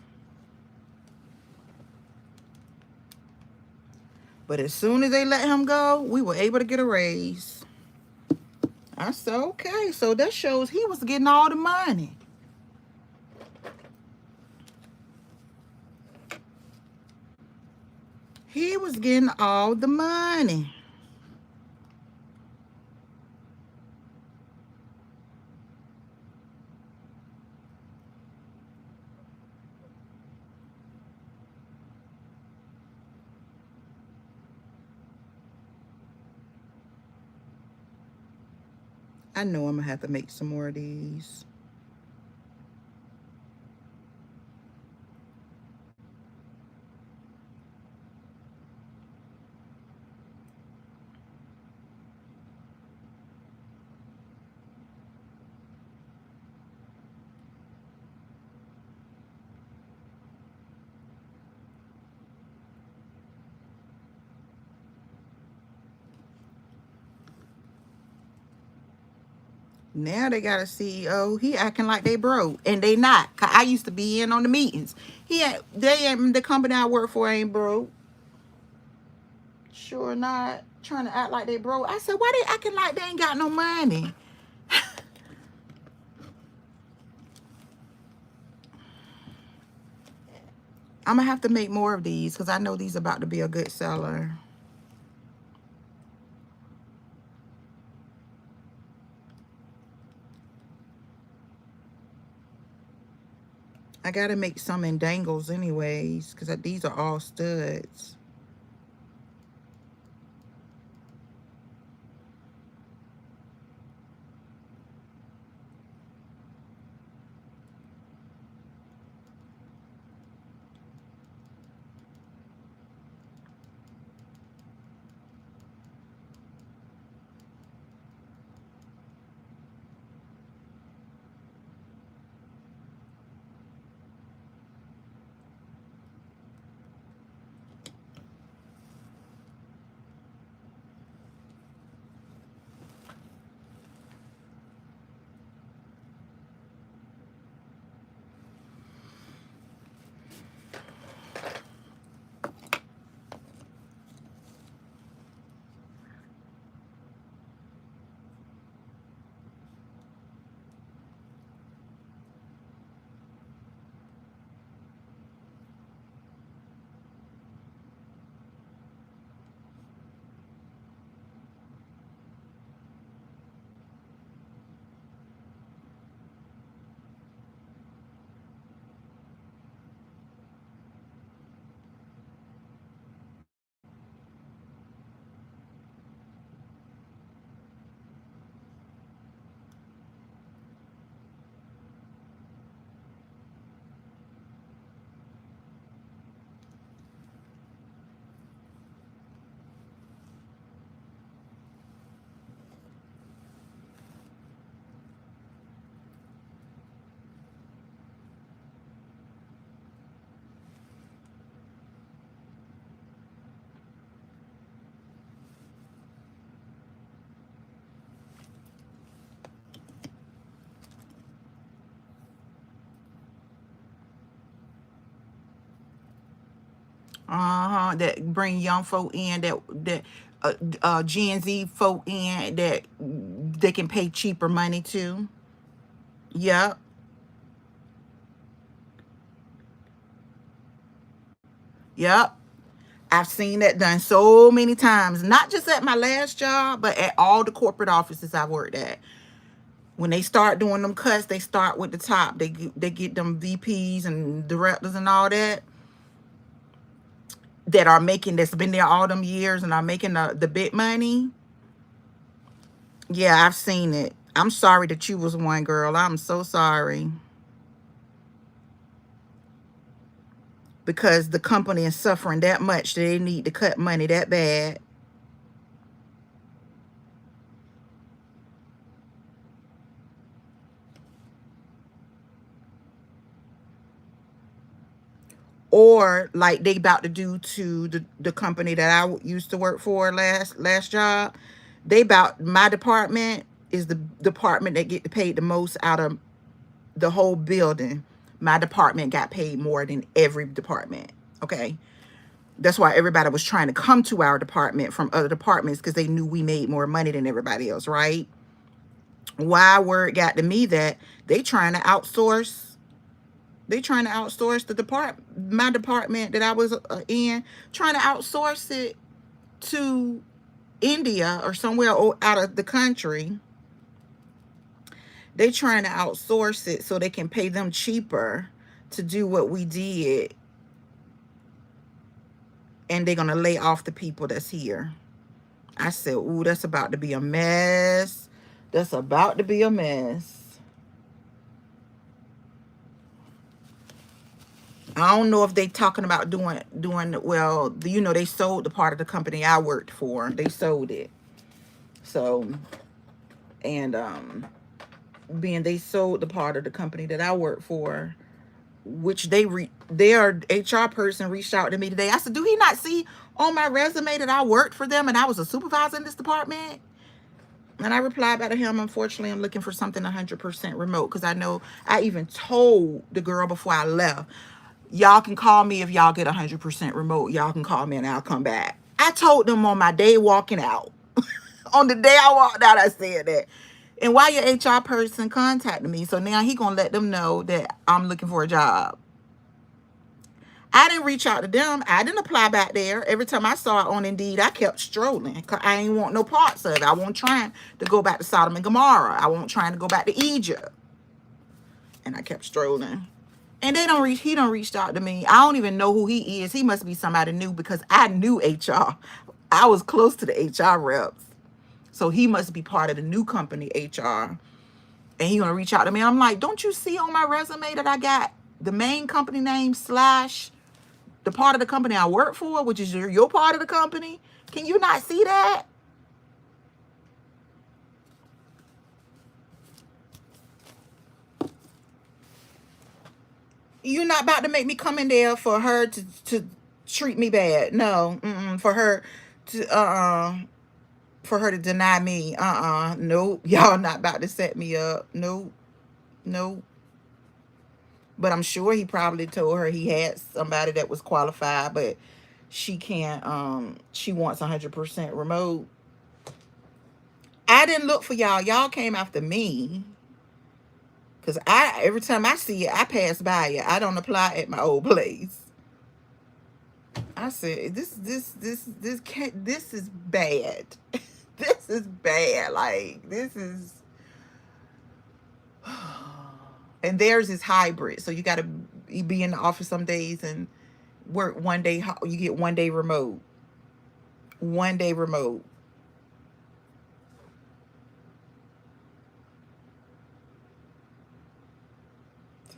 But as soon as they let him go, we were able to get a raise. I said, okay, so that shows he was getting all the money. He was getting all the money. I know I'm going to have to make some more of these. Now they got a CEO. He acting like they broke, and they not. 'Cause I used to be in on the meetings. The company I work for ain't broke. Sure not. Trying to act like they broke. I said, why they acting like they ain't got no money? I'm gonna have to make more of these because I know these about to be a good seller. I gotta make some in dangles anyways because these are all studs. That bring young folk in that Gen Z folk in that they can pay cheaper money to. Yep. Yep. I've seen that done so many times, not just at my last job, but at all the corporate offices I've worked at. When they start doing them cuts, they start with the top. They get them VPs and directors and all that are making, that's been there all them years and are making the big money. Yeah, I've seen it. I'm sorry that you was one, girl. I'm so sorry. Because the company is suffering that much, they need to cut money that bad. Or like they about to do to the company that I used to work for last job. They about, my department is the department that get paid the most out of the whole building. My department got paid more than every department. Okay. That's why everybody was trying to come to our department from other departments, because they knew we made more money than everybody else, right? Why word got to me that they trying to outsource. They trying to outsource the my department that I was in, trying to outsource it to India or somewhere out of the country. They trying to outsource it so they can pay them cheaper to do what we did. And they're going to lay off the people that's here. I said, ooh, that's about to be a mess. That's about to be a mess. I don't know if they talking about doing well, you know, they sold the part of the company I worked for. They sold it. So, and being they sold the part of the company that I worked for, which their HR person reached out to me today. I said, do he not see on my resume that I worked for them and I was a supervisor in this department? And I replied back to him, unfortunately, I'm looking for something 100% remote, because I know I even told the girl before I left, y'all can call me if y'all get 100% remote. Y'all can call me and I'll come back. I told them on my day walking out. On the day I walked out, I said that. And why your HR person contacted me? So now he gonna let them know that I'm looking for a job. I didn't reach out to them. I didn't apply back there. Every time I saw it on Indeed, I kept strolling, because I ain't want no parts of it. I wasn't trying to go back to Sodom and Gomorrah. I wasn't trying to go back to Egypt. And I kept strolling. And he don't reached out to me. I don't even know who he is. He must be somebody new, because I knew HR. I was close to the HR reps. So he must be part of the new company HR. And he gonna reach out to me. I'm like, don't you see on my resume that I got the main company name / the part of the company I work for, which is your part of the company? Can you not see that? You're not about to make me come in there for her to treat me bad. No, for her to deny me. Nope. Y'all not about to set me up. Nope. Nope. But I'm sure he probably told her he had somebody that was qualified, but she can't, she wants 100% remote. I didn't look for y'all. Y'all came after me. Because every time I see it, I pass by it. I don't apply at my old place. I said, this is bad. This is bad. Like, this is... And theirs is hybrid. So you got to be in the office some days and work one day. You get 1 day remote. 1 day remote.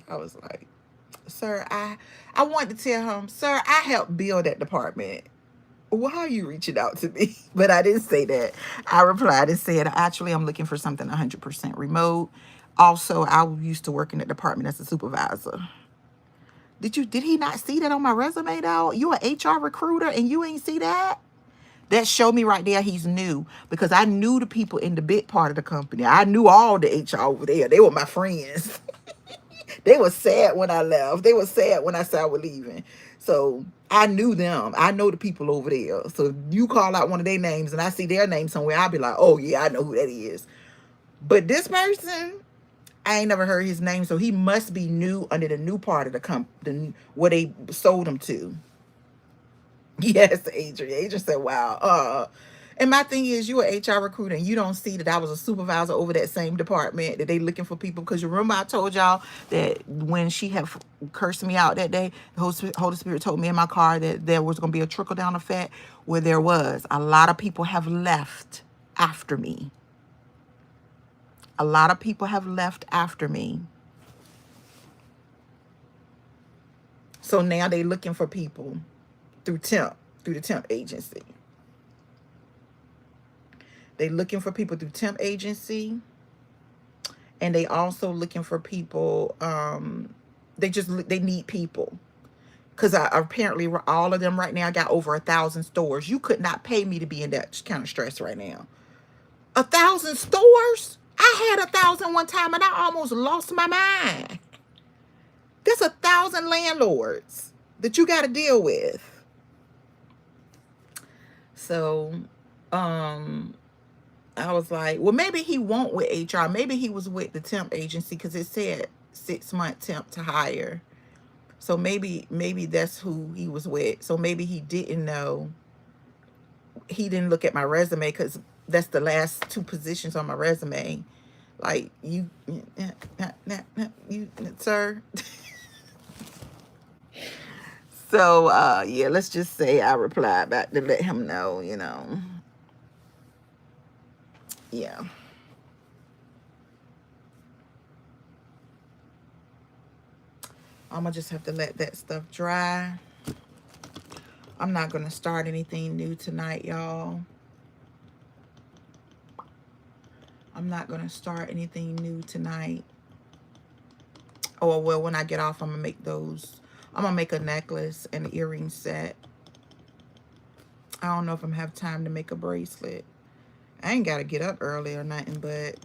I was like, sir, I wanted to tell him, sir, I helped build that department. Why are you reaching out to me? But I didn't say that. I replied and said, actually, I'm looking for something 100% remote. Also, I used to work in the department as a supervisor. Did he not see that on my resume, though? You an HR recruiter and you ain't see that? That showed me right there he's new, because I knew the people in the big part of the company. I knew all the HR over there. They were my friends. They were sad when I left. They were sad when I said I was leaving. So I knew them. I know the people over there. So if you call out one of their names and I see their name somewhere, I'll be like, oh yeah, I know who that is. But this person, I ain't never heard his name, so he must be new under the new part of the company where they sold him to. Yes, Adrian. Adrian said, wow. And my thing is, you an HR recruiter and you don't see that I was a supervisor over that same department, that they looking for people. Because you remember I told y'all that when she had cursed me out that day, the Holy Spirit told me in my car that there was going to be a trickle down effect, where there was. A lot of people have left after me. A lot of people have left after me. So now they looking for people through the temp agency. They looking for people through temp agency. And they also looking for people, they need people. Because apparently all of them right now got over 1,000 stores. You could not pay me to be in that kind of stress right now. 1,000 stores? I had 1,000 one time and I almost lost my mind. There's 1,000 landlords that you got to deal with. So, I was like, well, maybe he won't with HR. Maybe he was with the temp agency because it said 6-month temp to hire. So maybe that's who he was with. So maybe he didn't know. He didn't look at my resume because that's the last 2 positions on my resume. Like, you sir. So, yeah, let's just say I replied back to let him know, you know. Yeah. I'm going to just have to let that stuff dry. I'm not going to start anything new tonight, y'all. I'm not going to start anything new tonight. Oh, well, when I get off, I'm going to make those. I'm going to make a necklace and an earring set. I don't know if I'm going to have time to make a bracelet. I ain't got to get up early or nothing, but...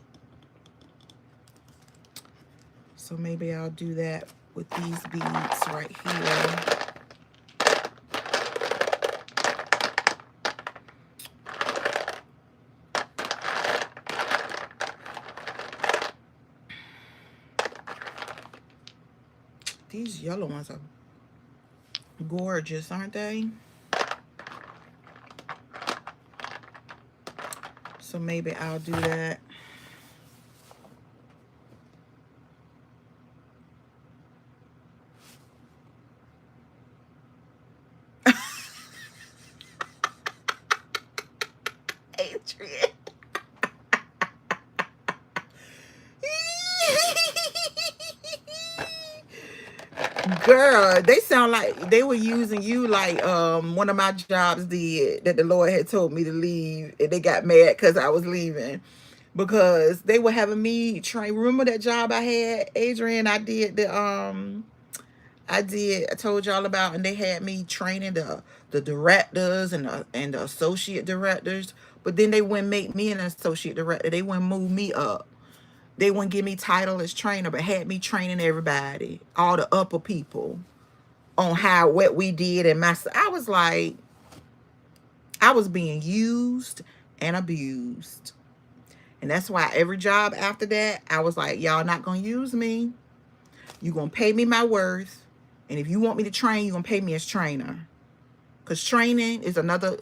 So maybe I'll do that with these beads right here. These yellow ones are gorgeous, aren't they? So maybe I'll do that. Adrian. Girl, they sound like they were using you like one of my jobs did, that the Lord had told me to leave, and they got mad because I was leaving, because they were having me train. Remember that job I had, Adrian? I did the I told y'all about, and they had me training the directors and the associate directors, but then they wouldn't make me an associate director. They wouldn't move me up. They wouldn't give me title as trainer, but had me training everybody, all the upper people, on what we did. And I was like, I was being used and abused. And that's why every job after that, I was like, y'all not going to use me. You're going to pay me my worth. And if you want me to train, you're going to pay me as trainer. Because training is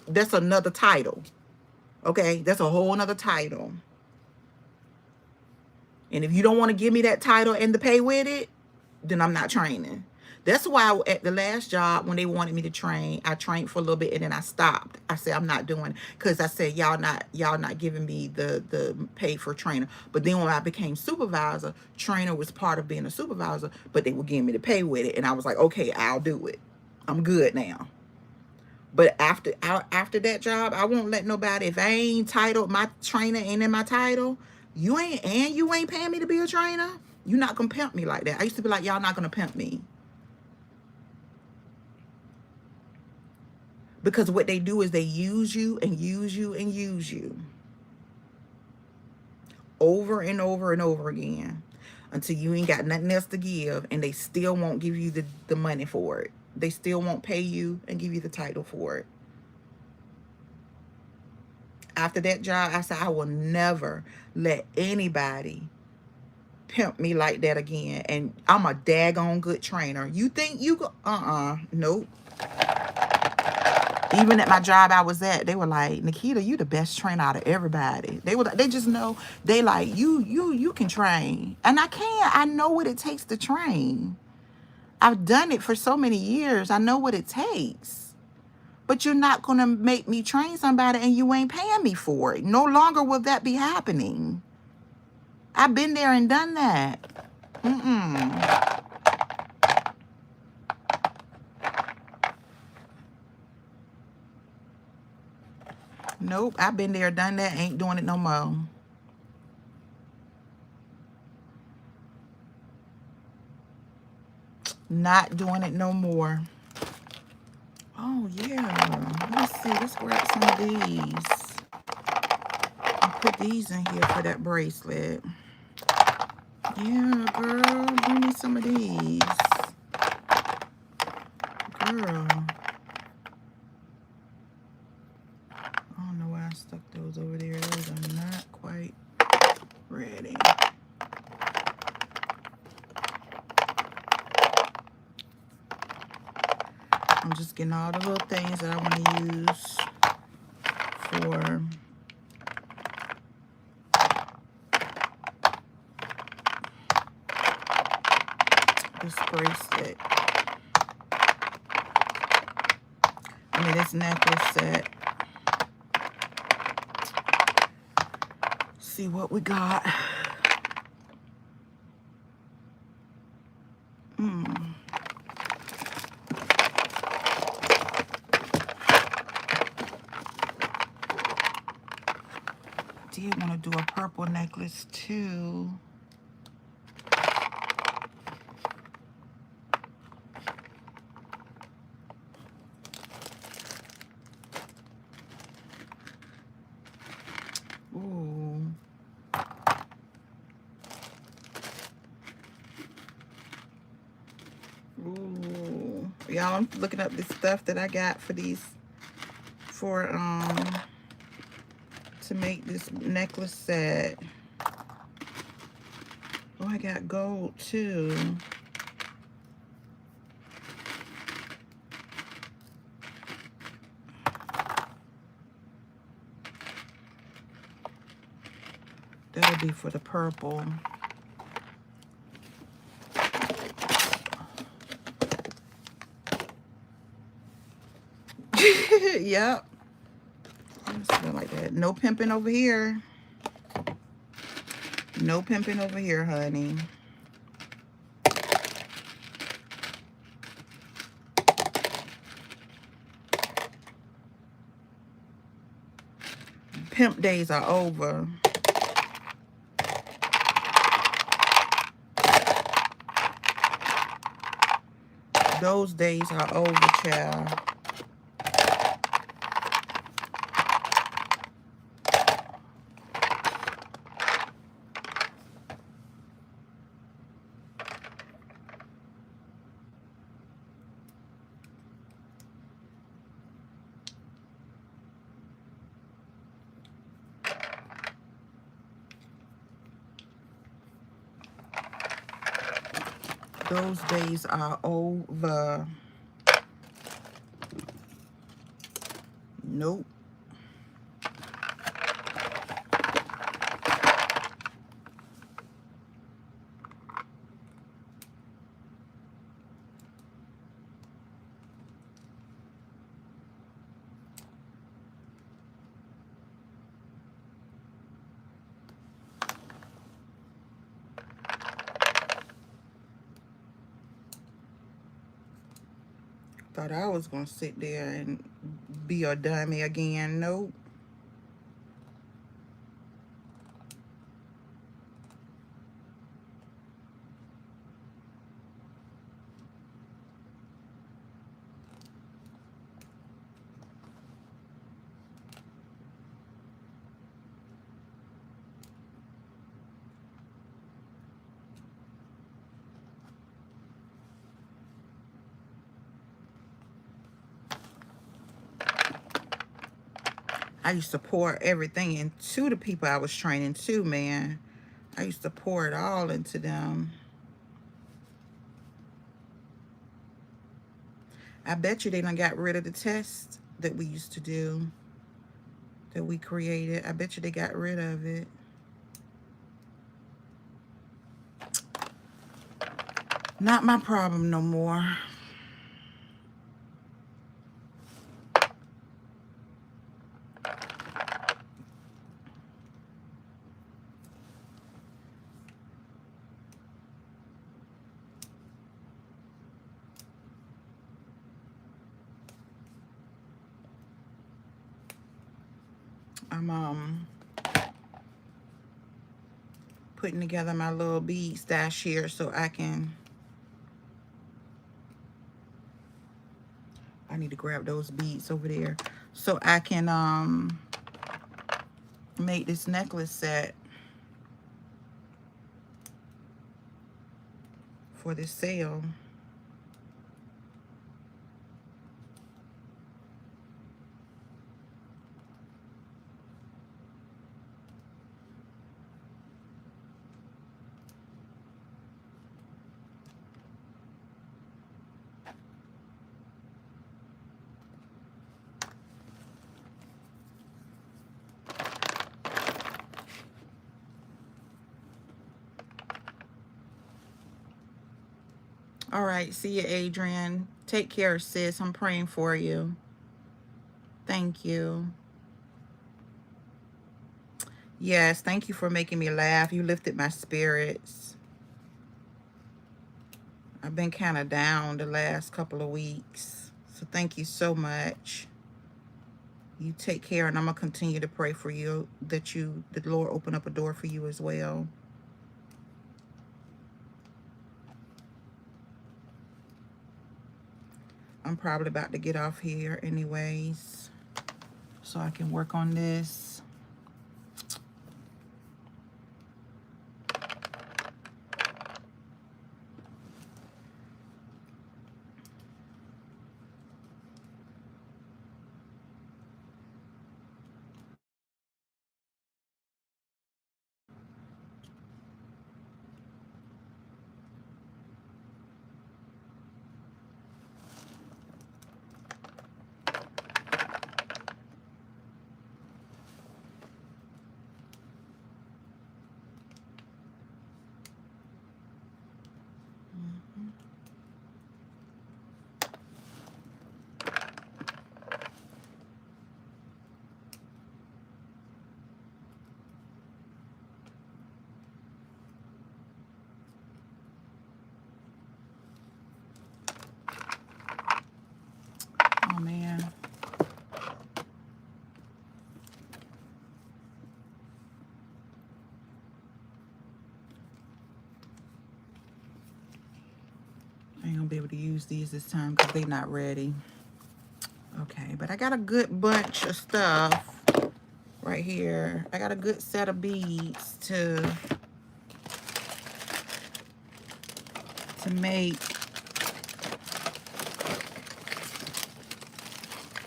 that's another title. Okay? That's a whole nother title. And if you don't want to give me that title and the pay with it, then I'm not training. That's why at the last job, when they wanted me to train, I trained for a little bit and then I stopped. I said, I'm not doing it, because I said, y'all not giving me the pay for trainer. But then when I became supervisor, trainer was part of being a supervisor, but they were giving me the pay with it. And I was like, okay, I'll do it. I'm good now. But after that job, I won't let nobody, if I ain't titled, my trainer ain't in my title, you ain't paying me to be a trainer, you're not gonna pimp me like that. I used to be like, y'all not gonna pimp me. Because what they do is they use you and use you and use you over and over and over again until you ain't got nothing else to give, and they still won't give you the money for it. they still won't pay you and give you the title for it. After that job, I said, I will never let anybody pimp me like that again. And I'm a daggone good trainer. You think you go, nope. Even at my job I was at, they were like, Nikita, you the best trainer out of everybody. They just know, they like, you can train. And I can. I know what it takes to train. I've done it for so many years. I know what it takes. But you're not going to make me train somebody and you ain't paying me for it. No longer will that be happening. I've been there and done that. Nope, I've been there, done that, ain't doing it no more. Not doing it no more. Oh, yeah. Let me see. Let's grab some of these. I'll put these in here for that bracelet. Yeah, girl. Bring me some of these. Girl. I don't know why I stuck those over there. Those are not quite ready. I'm just getting all the little things that I want to use for this bracelet. I mean, this necklace set. See what we got. Did want to do a purple necklace too. Ooh. Ooh. Y'all, I'm looking up this stuff that I got for these, for to make this necklace set. Oh, I got gold too. That'll be for the purple. Yep. Something like that. No pimping over here. No pimping over here, honey. Pimp days are over. Those days are over, child. Those days are over. Nope. Thought I was gonna sit there and be a dummy again. Nope. I used to pour everything into the people I was training too, man. I used to pour it all into them. I bet you they done got rid of the test that we used to do, that we created. I bet you they got rid of it. Not my problem no more. I'm putting together my little bead stash here so I need to grab those beads over there so I can make this necklace set for this sale. All right, see you, Adrian. Take care, sis. I'm praying for you. Thank you. Yes, thank you for making me laugh. You lifted my spirits. I've been kind of down the last couple of weeks. So thank you so much. You take care, and I'm going to continue to pray for you that the Lord open up a door for you as well. I'm probably about to get off here anyways, so I can work on this. Oh man. I ain't gonna be able to use these this time because they're not ready. Okay, but I got a good bunch of stuff right here. I got a good set of beads to make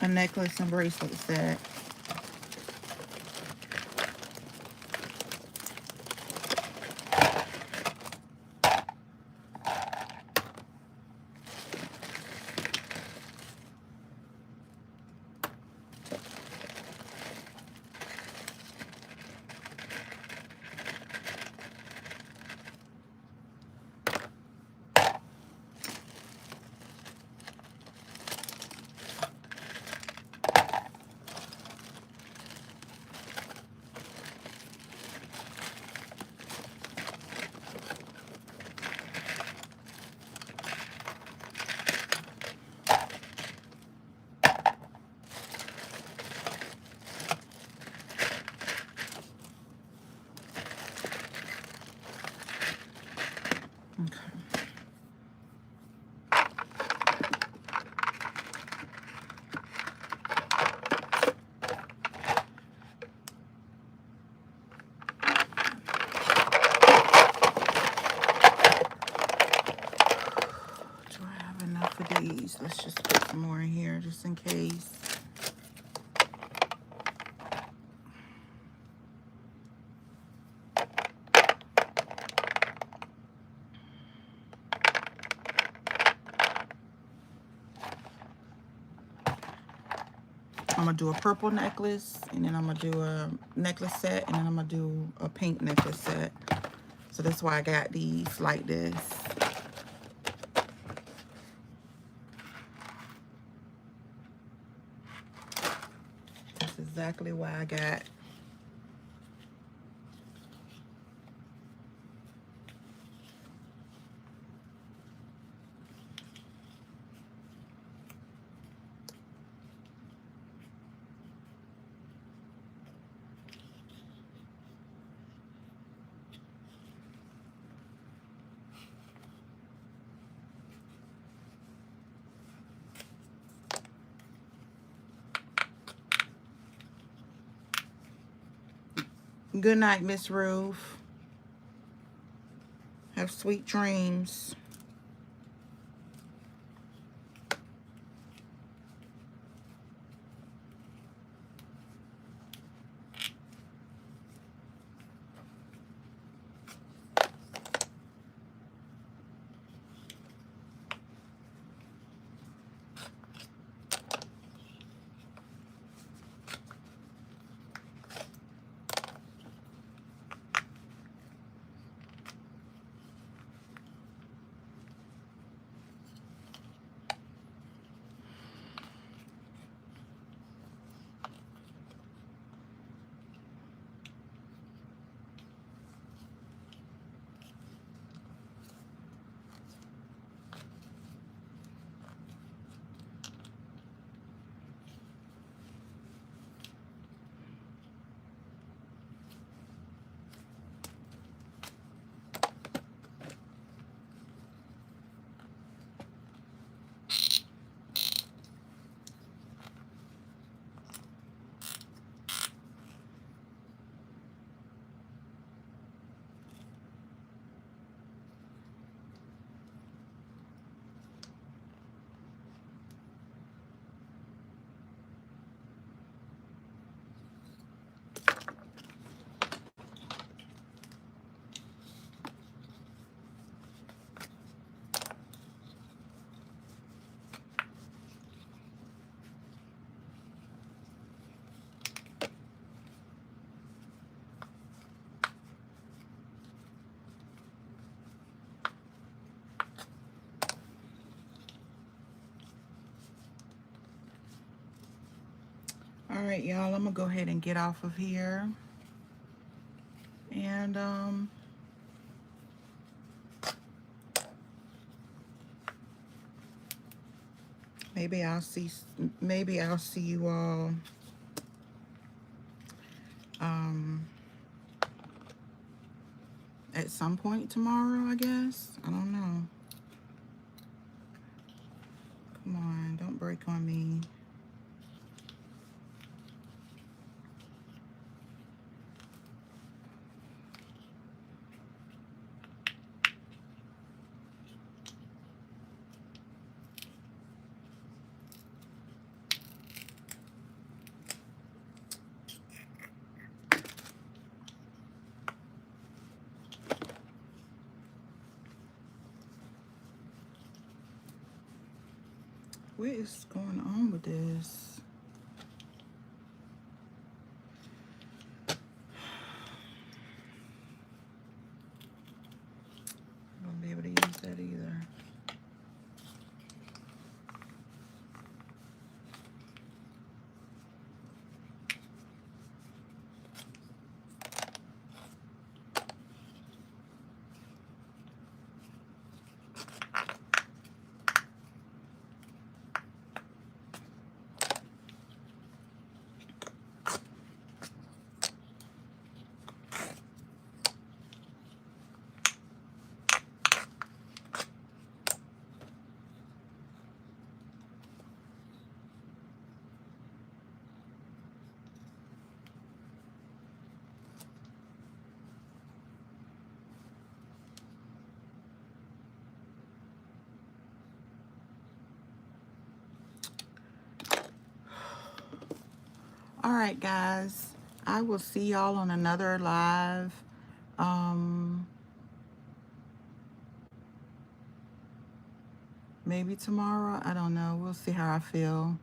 a necklace and bracelet set. Let's just put some more in here just in case. I'm gonna do a purple necklace, and then I'm gonna do a necklace set, and then I'm gonna do a pink necklace set. So that's why I got these like this. That's exactly why I got. Good night, Miss Ruth. Have sweet dreams. All right, y'all, I'm gonna go ahead and get off of here. And maybe I'll see you all at some point tomorrow, I guess. I don't know. Come on, don't break on me. What is going on with this? I won't be able to use that either. All right, guys, I will see y'all on another live. Maybe tomorrow. I don't know. We'll see how I feel.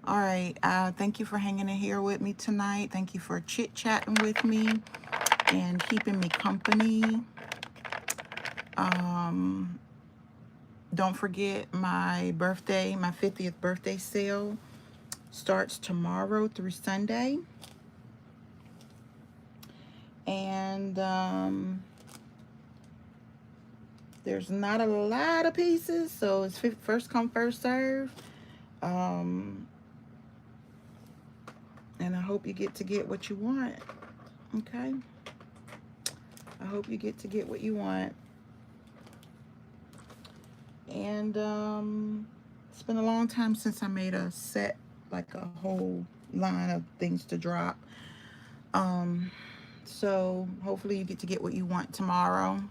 All right. Thank you for hanging in here with me tonight. Thank you for chit-chatting with me and keeping me company. Don't forget my birthday, my 50th birthday sale starts tomorrow through Sunday. And there's not a lot of pieces, so it's first come, first serve. And I hope you get what you want. Okay? I hope you get what you want. And it's been a long time since I made a set, like a whole line of things to drop. So hopefully you get what you want tomorrow.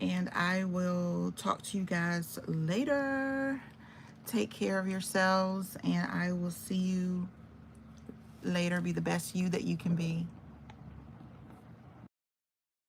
And I will talk to you guys later. Take care of yourselves, and I will see you later. Be the best you that you can be.